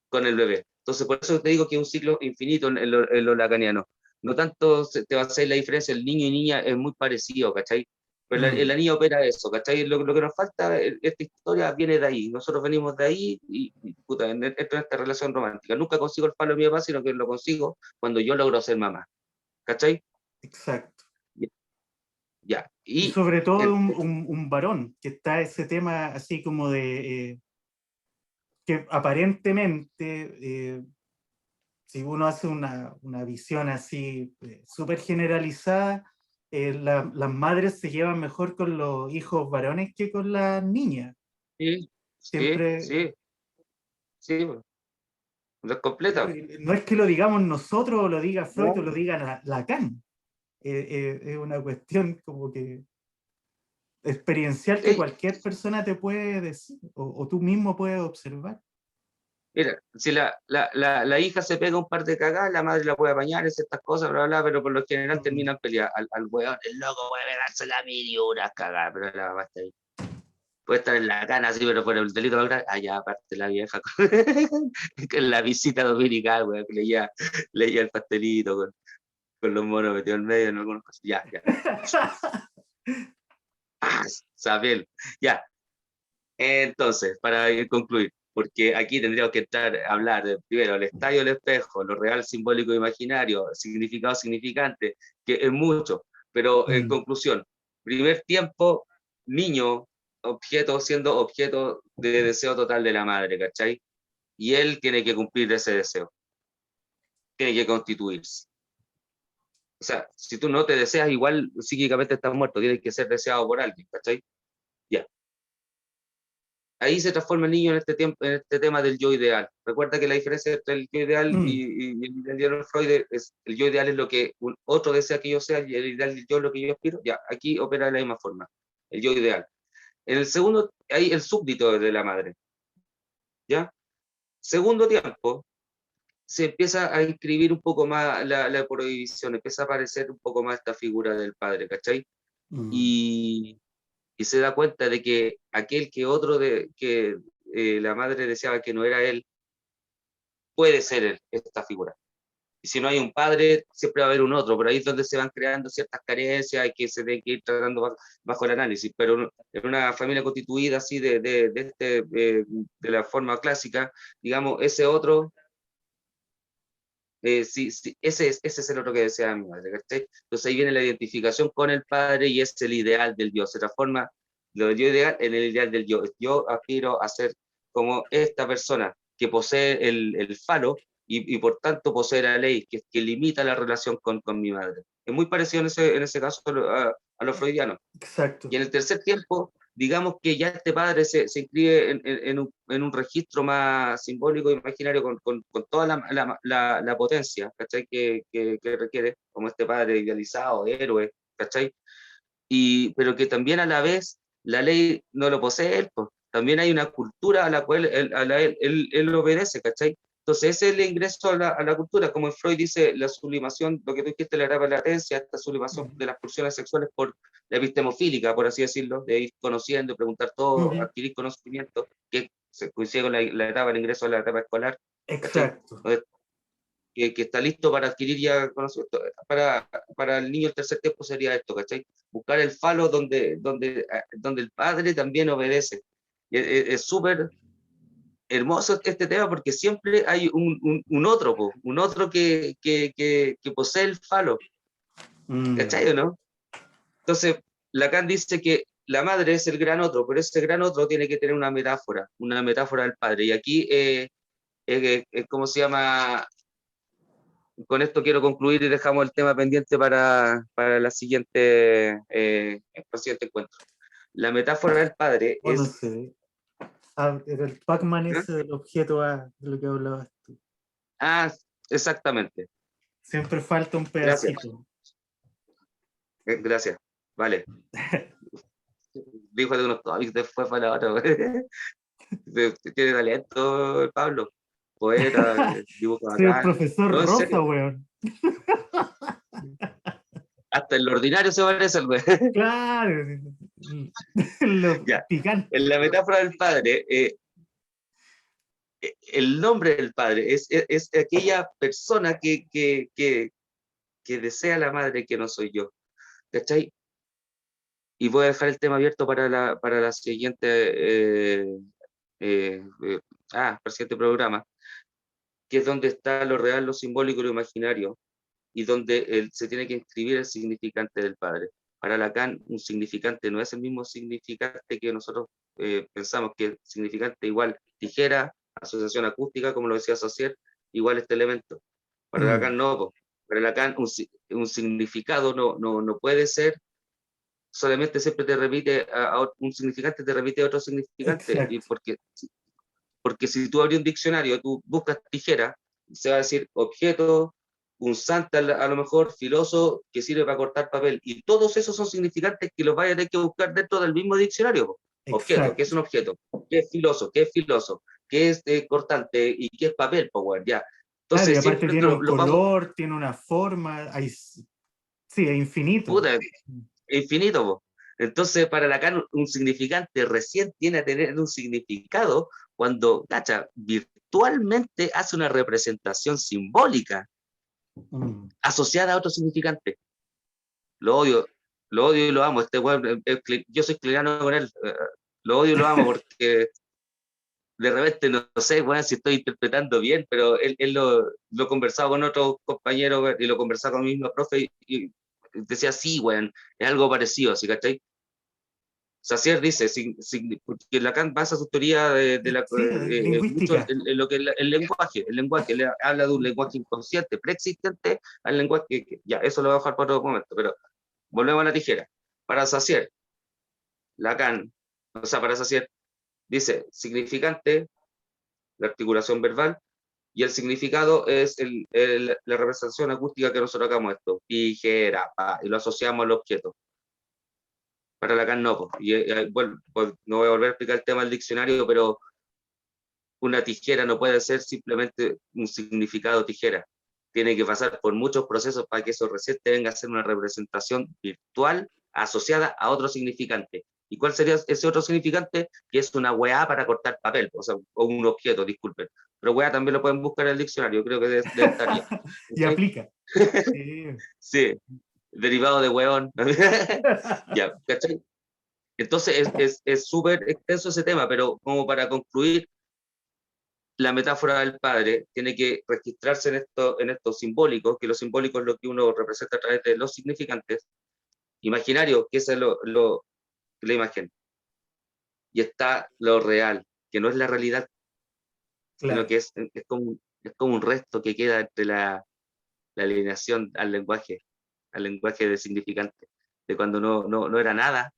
con el bebé. Entonces, por eso te digo que es un ciclo infinito en lo lacaniano. No tanto te va a hacer la diferencia, el niño y niña es muy parecido, ¿cachai? Pero Mm, la niña opera eso, ¿cachai? Lo que nos falta, esta historia viene de ahí. Nosotros venimos de ahí y puta, entro en esta relación romántica. Nunca consigo el palo de mi papá, sino que lo consigo cuando yo logro ser mamá, ¿cachai? exacto. Ya. Ya. Y Y sobre todo el, un varón, que está ese tema así como que aparentemente, si uno hace una visión así súper generalizada, las madres se llevan mejor con los hijos varones que con las niñas. sí, sí, Siempre, sí, sí, no es completa. no es que lo digamos nosotros o lo diga Freud o No. lo diga Lacan, es una cuestión como que experiencial que Sí, cualquier persona te puede decir o tú mismo puedes observar. mira, si la hija se pega un par de cagadas, la madre la puede apañar, es estas cosas, bla, bla, pero por lo general Mm, terminan peleando. Al weón, el loco puede pegarse la mil y una cagada, pero la mamá está ahí. Puede estar en la cana así, pero por el delito más grave, allá aparte la vieja con la visita dominical, weón, que leía el pastelito con los monos metidos en medio en algunas cosas. Ya, ya. Ah, Sabel. Ya. Entonces, para concluir, porque aquí tendríamos que entrar a hablar de, primero, el estadio del espejo, lo real, simbólico e imaginario, significado significante, que es mucho, pero en mm, conclusión, primer tiempo, niño, objeto siendo objeto de deseo total de la madre, ¿cachai? Y él tiene que cumplir ese deseo, tiene que constituirse. O sea, si tú no te deseas, igual psíquicamente estás muerto, tienes que ser deseado por alguien, ¿cachai? Ya. Ahí se transforma el niño en este tema del yo ideal. Recuerda que la diferencia entre el yo ideal mm, y el ideal de Freud es el yo ideal es lo que un otro desea que yo sea y el ideal yo es lo que yo aspiro. Ya, aquí opera de la misma forma, el yo ideal. En el segundo, hay el súbdito de la madre, ¿ya? Segundo tiempo, se empieza a inscribir un poco más la prohibición, empieza a aparecer un poco más esta figura del padre, ¿cachai? mm. Y se da cuenta de que aquel que otro que la madre deseaba que no era él, puede ser esta figura. Y si no hay un padre, siempre va a haber un otro, pero ahí es donde se van creando ciertas carencias y que se tienen que ir tratando bajo el análisis. Pero en una familia constituida así de la forma clásica, digamos, ese otro, sí, sí, ese es el otro que desea mi madre, ¿cachai? Entonces ahí viene la identificación con el padre y es el ideal del yo, se transforma lo del yo ideal en el ideal del yo. Yo aspiro a ser como esta persona que posee el falo y por tanto posee la ley que limita la relación con mi madre. Es muy parecido en ese caso a los freudianos. Exacto. Y en el tercer tiempo, digamos que ya este padre se inscribe en un registro más simbólico e imaginario con toda la potencia, ¿cachai? Que requiere, como este padre idealizado, héroe, ¿cachai? Pero que también a la vez la ley no lo posee él, pues. También hay una cultura a la cual él obedece, ¿cachai? Entonces ese es el ingreso a la cultura, como en Freud dice, la sublimación, lo que tú dijiste, la etapa de latencia, esta sublimación de las pulsiones sexuales por la epistemofílica, por así decirlo, de ir conociendo, preguntar todo, Ujú. adquirir conocimiento, que se coincide con la etapa, el ingreso a la etapa escolar, ¿cachai? Exacto. Que está listo para adquirir ya conocimiento. Para el niño el tercer tiempo sería esto, ¿cachai? Buscar el falo donde el padre también obedece. Es súper hermoso este tema porque siempre hay un otro, un otro que posee el falo, Mm. ¿cachai o no? Entonces, Lacan dice que la madre es el gran otro, pero ese gran otro tiene que tener una metáfora del padre. Y aquí, ¿cómo se llama? Con esto quiero concluir y dejamos el tema pendiente para el siguiente encuentro. La metáfora del padre Oh, no es... sé. Ah, era el Pac-Man ¿eh? ese del objeto A, de lo que hablabas tú. Ah, exactamente. Siempre falta un Gracias. pedacito. Gracias. Vale. Dijo de unos cómics después para la otra. Tiene talento el Pablo. Poeta, dibujo Soy el bacán. profesor No, en Rosa, serio. weón. Hasta en lo ordinario se parece el güey. Claro. Lo Ya. picante. En la metáfora del padre, el nombre del padre es aquella persona que desea la madre que no soy yo. ¿Cachai? Y voy a dejar el tema abierto para la siguiente, eh, eh, para el siguiente programa, que es donde está lo real, lo simbólico y lo imaginario, y donde se tiene que inscribir el significante del padre. Para Lacan, un significante no es el mismo significante que nosotros pensamos que el significante igual tijera, asociación acústica, como lo decía Saussure, igual este elemento. Para Mm. Lacan no, po. Para Lacan un significado no puede ser solamente siempre te repite un significante, te repite otro significante, y Exacto. porque si tú abres un diccionario, tú buscas tijera, se va a decir objeto, un santa a lo mejor, filoso, que sirve para cortar papel, y todos esos son significantes que los vayas a tener que buscar dentro del mismo diccionario. Po. Objeto, ¿qué es Exacto. un objeto? ¿Qué es filoso? ¿Qué es filoso? ¿Qué es cortante? ¿Y qué es papel? Power, ya. Claro, y Entonces aparte siempre tiene un lo vamos, color, tiene una forma, hay, sí, es infinito. puta, infinito. Po. Entonces, para Lacan, un significante recién tiene a tener un significado cuando, cacha, virtualmente hace una representación simbólica Mm. asociada a otro significante. Lo odio, lo odio y lo amo. Este weón, yo soy cliniano con él. Lo odio y lo amo porque de repente no sé, bueno, si estoy interpretando bien, pero él lo conversaba con otros compañeros y lo conversaba con mi mismo profe y decía, sí, weón, es algo parecido, ¿sí, cachai? Sassier dice, porque Lacan basa su teoría Sí, mucho lingüística. en lo que es el lenguaje, él habla de un lenguaje inconsciente, preexistente al lenguaje, ya, eso lo voy a dejar para otro momento, pero volvemos a la tijera. Para Sassier, Lacan, o sea, para Sassier, dice, significante, la articulación verbal, y el significado es la representación acústica que nosotros hagamos esto, tijera, y lo asociamos al objeto. Para Lacan no, bueno, pues, no voy a volver a explicar el tema del diccionario, pero una tijera no puede ser simplemente un significado tijera. Tiene que pasar por muchos procesos para que eso recién venga a ser una representación virtual asociada a otro significante. ¿Y cuál sería ese otro significante? Que es una weá para cortar papel, o sea, o un objeto, disculpen. pero weá también lo pueden buscar en el diccionario, creo que debe estar ya. Y ¿Cachai? aplica. Sí. Sí, derivado de weón. Ya, ¿cachai? Entonces es súper extenso ese tema, pero como para concluir, la metáfora del padre tiene que registrarse en esto simbólico, que lo simbólico es lo que uno representa a través de los significantes imaginarios, que esa es la imagen. Y está lo real, que no es la realidad, sino Claro, que es como un resto que queda entre la alineación al lenguaje de significante, de cuando no era nada,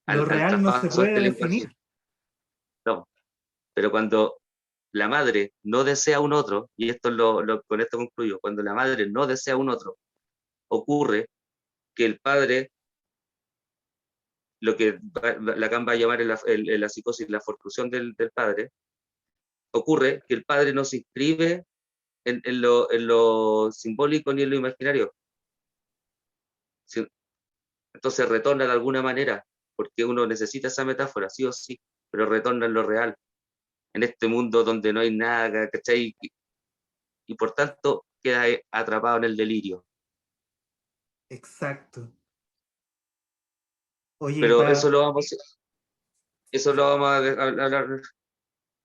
lo al real no se traspaso de puede este lenguaje. definir. No, pero cuando la madre no desea un otro, y esto con esto concluyo, cuando la madre no desea un otro, ocurre que el padre, lo que Lacan va a llamar en la psicosis la fortrusión del padre, ocurre que el padre no se inscribe en lo simbólico ni en lo imaginario. Entonces retorna de alguna manera, porque uno necesita esa metáfora, sí o sí, pero retorna en lo real, en este mundo donde no hay nada, ¿cachai? Y por tanto queda atrapado en el delirio. Exacto. Oye, Pero eso lo vamos a hablar.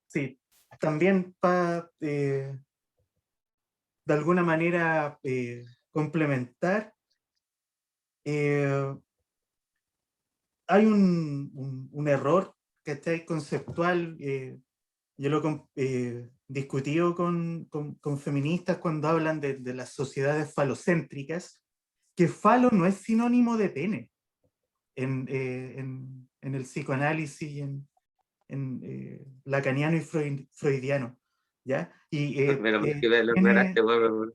sí, también para de alguna manera complementar, eh, hay un error, ¿cachai? Conceptual. Yo lo he discutido con feministas cuando hablan de las sociedades falocéntricas, que falo no es sinónimo de pene en el psicoanálisis y en lacaniano y freudiano, ¿ya? Y Menos mal que lo tiene, aclaraste, weón.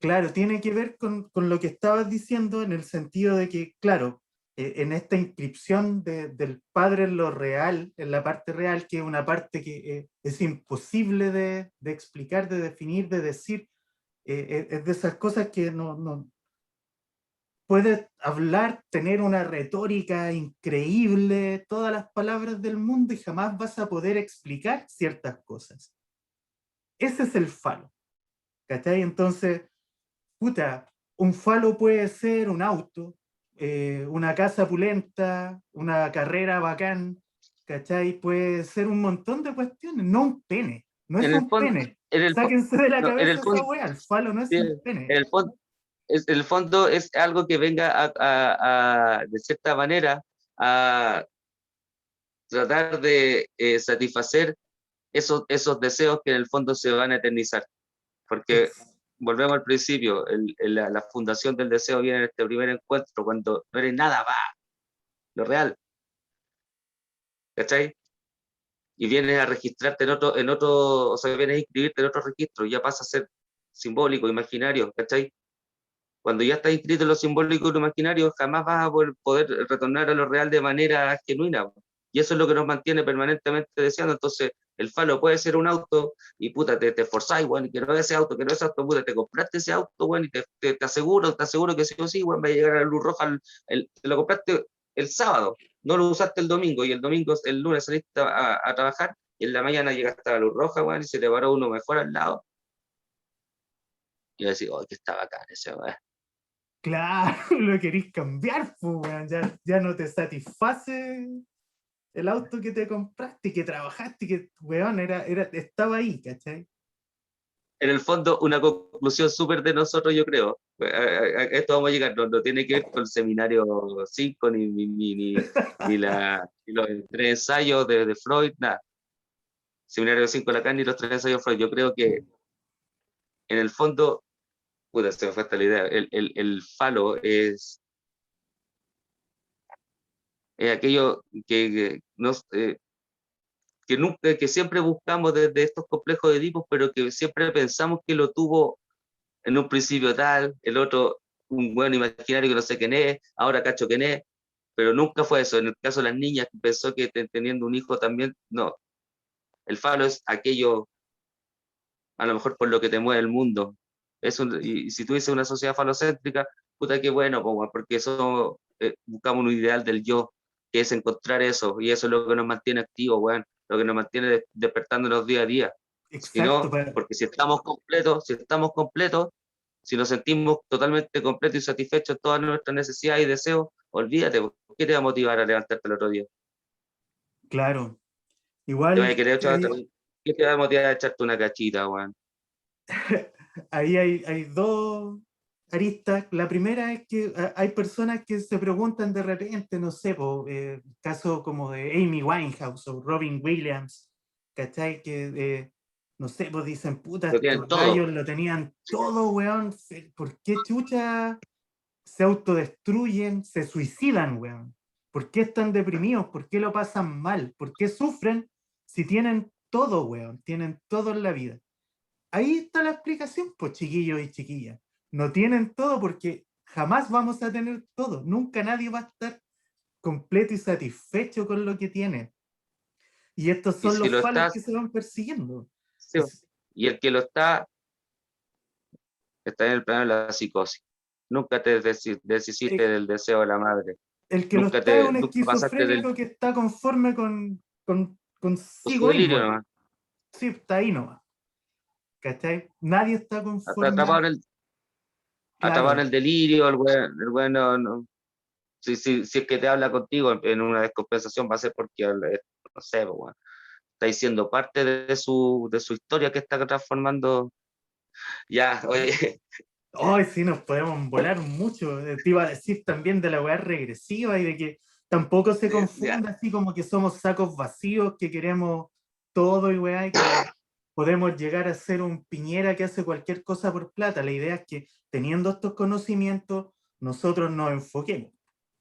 claro, tiene que ver con lo que estabas diciendo en el sentido de que, claro, en esta inscripción del padre en lo real, en la parte real, que es una parte que es imposible de explicar, de definir, de decir, es de esas cosas que no puedes hablar, tener una retórica increíble, todas las palabras del mundo y jamás vas a poder explicar ciertas cosas. Ese es el falo, ¿cachai? Entonces, puta, un falo puede ser un auto, una casa pulenta, una carrera bacán, ¿cachai? Puede ser un montón de cuestiones, no un pene, no es En el un fondo, pene. en el, fo- Sáquense de la no, en el cabeza esa fondo, wea, el falo no es sí, un en pene. el fondo, el fondo es algo que venga de cierta manera, a tratar de satisfacer esos deseos que en el fondo se van a eternizar. Porque Ex volvemos al principio, la fundación del deseo viene en este primer encuentro, cuando no eres nada, va, lo real, ¿cachai? Y vienes a registrarte o sea, vienes a inscribirte en otro registro, ya pasa a ser simbólico, imaginario, ¿cachai? Cuando ya estás inscrito en lo simbólico y lo imaginario, jamás vas a poder retornar a lo real de manera genuina. Y eso es lo que nos mantiene permanentemente deseando. Entonces, el falo puede ser un auto y puta, te esforzáis, bueno, y quiero ese auto, puta, te compraste ese auto, bueno, y te aseguro que sí o sí, bueno, va a llegar a la luz roja, te lo compraste el sábado, no lo usaste el domingo, y el lunes saliste a trabajar, y en la mañana llegaste a la luz roja, bueno, y se te paró uno mejor al lado, y vas a decir, oh, que está bacán ese, weón. Claro, lo querís cambiar, pues, weón. Ya no te satisface el auto que te compraste, que trabajaste, que, weón, estaba ahí, ¿cachai? En el fondo, una conclusión súper de nosotros, yo creo. A esto vamos a llegar, no tiene que ver con el seminario 5 ni los 3 ensayos de Freud, nada. Seminario 5 Lacan ni los 3 ensayos de Freud. Yo creo que en el fondo, puta, se me fue esta la idea. El falo es aquello que siempre buscamos desde estos complejos de Edipos, pero que siempre pensamos que lo tuvo en un principio tal, el otro un buen imaginario que no sé quién es, ahora cacho quién es, pero nunca fue eso. En el caso de las niñas, que pensó que teniendo un hijo también, no. El falo es aquello, a lo mejor por lo que te mueve el mundo. Y si tú dices una sociedad falocéntrica, puta que bueno, porque eso buscamos un ideal del yo, que es encontrar eso, y eso es lo que nos mantiene activos, weón, lo que nos mantiene despertándonos día a día. Si exacto. no, porque si estamos completos, si nos sentimos totalmente completos y satisfechos de todas nuestras necesidades y deseos, olvídate, ¿qué te va a motivar a levantarte el otro día? Claro. ¿Te vas a Igual querer ¿Qué te va a motivar a echarte una cachita, weón? ahí hay dos aristas. La primera es que hay personas que se preguntan de repente, no sé, caso como de Amy Winehouse o Robin Williams, ¿cachai? Que, no sé, pues dicen, puta, Lo tienen estos todo. gallos lo tenían todo, weón. ¿Por qué chucha se autodestruyen, se suicidan, weón? ¿Por qué están deprimidos? ¿Por qué lo pasan mal? ¿Por qué sufren si tienen todo, weón? Tienen todo en la vida. Ahí está la explicación, pues chiquillos y chiquillas. No tienen todo porque jamás vamos a tener todo. Nunca nadie va a estar completo y satisfecho con lo que tiene. Y estos Y son si los lo falos estás, que se van persiguiendo. sí, y el que lo está en el plano de la psicosis. Nunca te deshiciste Eh, del deseo de la madre. El que lo está es un Nunca pasaste del esquizofrénico que está conforme con su consigo delirio mismo. nomás. Sí, está ahí nomás. ¿Cachai? Nadie está Atrapado conforme. en el, atrapado en Claro. el delirio, el güey no. Si es que te habla contigo en una descompensación, va a ser porque, no sé, pues, weón, está diciendo parte de su historia que está transformando. Ya, oye, Hoy sí nos podemos volar mucho. Te iba a decir también de la weá regresiva y de que tampoco se ya, confunda así como que somos sacos vacíos, que queremos todo y weá, y que podemos llegar a ser un Piñera que hace cualquier cosa por plata. La idea es que teniendo estos conocimientos, nosotros nos enfoquemos,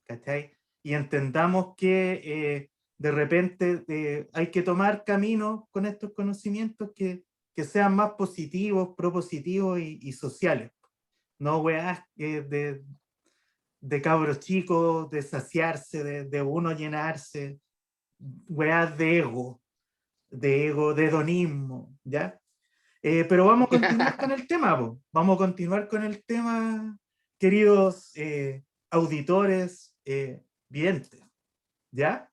¿cachai? Y entendamos que de repente hay que tomar caminos con estos conocimientos que sean más positivos, propositivos y sociales. No weas de cabros chicos, de saciarse, de uno llenarse, weas de ego, de hedonismo, ¿ya? Pero vamos a continuar con el tema, po. Vamos a continuar con el tema, queridos auditores videntes, ¿ya?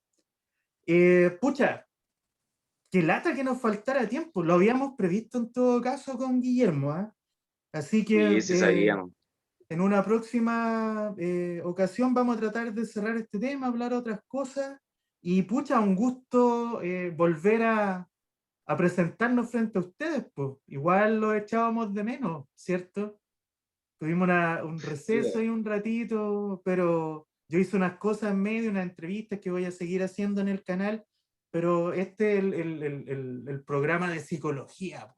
Pucha, qué lata que nos faltara tiempo, lo habíamos previsto en todo caso con Guillermo, ¿ah? Así sí, que sí sabíamos. en una próxima ocasión vamos a tratar de cerrar este tema, hablar otras cosas. Y pucha, un gusto volver a presentarnos frente a ustedes, pues. Igual lo echábamos de menos, ¿cierto? Tuvimos un Sí, receso y un ratito, pero yo hice unas cosas en medio, unas entrevistas que voy a seguir haciendo en el canal, pero este es el programa de psicología, po,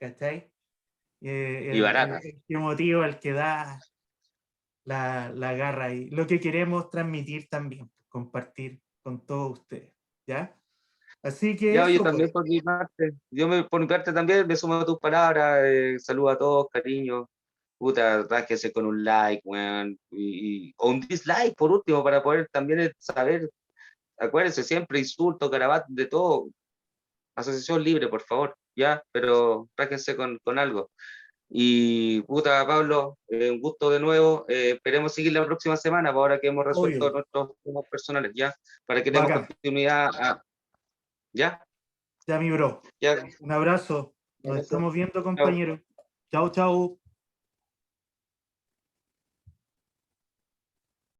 ¿cachai? y barata. El motivo, el que da la garra y lo que queremos transmitir también, compartir con todos ustedes, ¿ya? Así que Ya, oye, eso, pues, también por mi parte, por mi parte también me sumo a tus palabras, saludo a todos, cariño, puta, ráquese con un like, weón, o un dislike por último, para poder también saber, acuérdense siempre, insulto, garabato, de todo, asociación libre, por favor, ya, pero ráquense con algo. Y puta, Pablo, un gusto de nuevo. Esperemos seguir la próxima semana, para ahora que hemos resuelto obvio, nuestros temas personales, ¿ya? Para que demos bacán, continuidad ¿ya? ya mi bro, ¿Ya? un abrazo, Un nos abrazo. estamos viendo Chao. compañeros, chao, chao.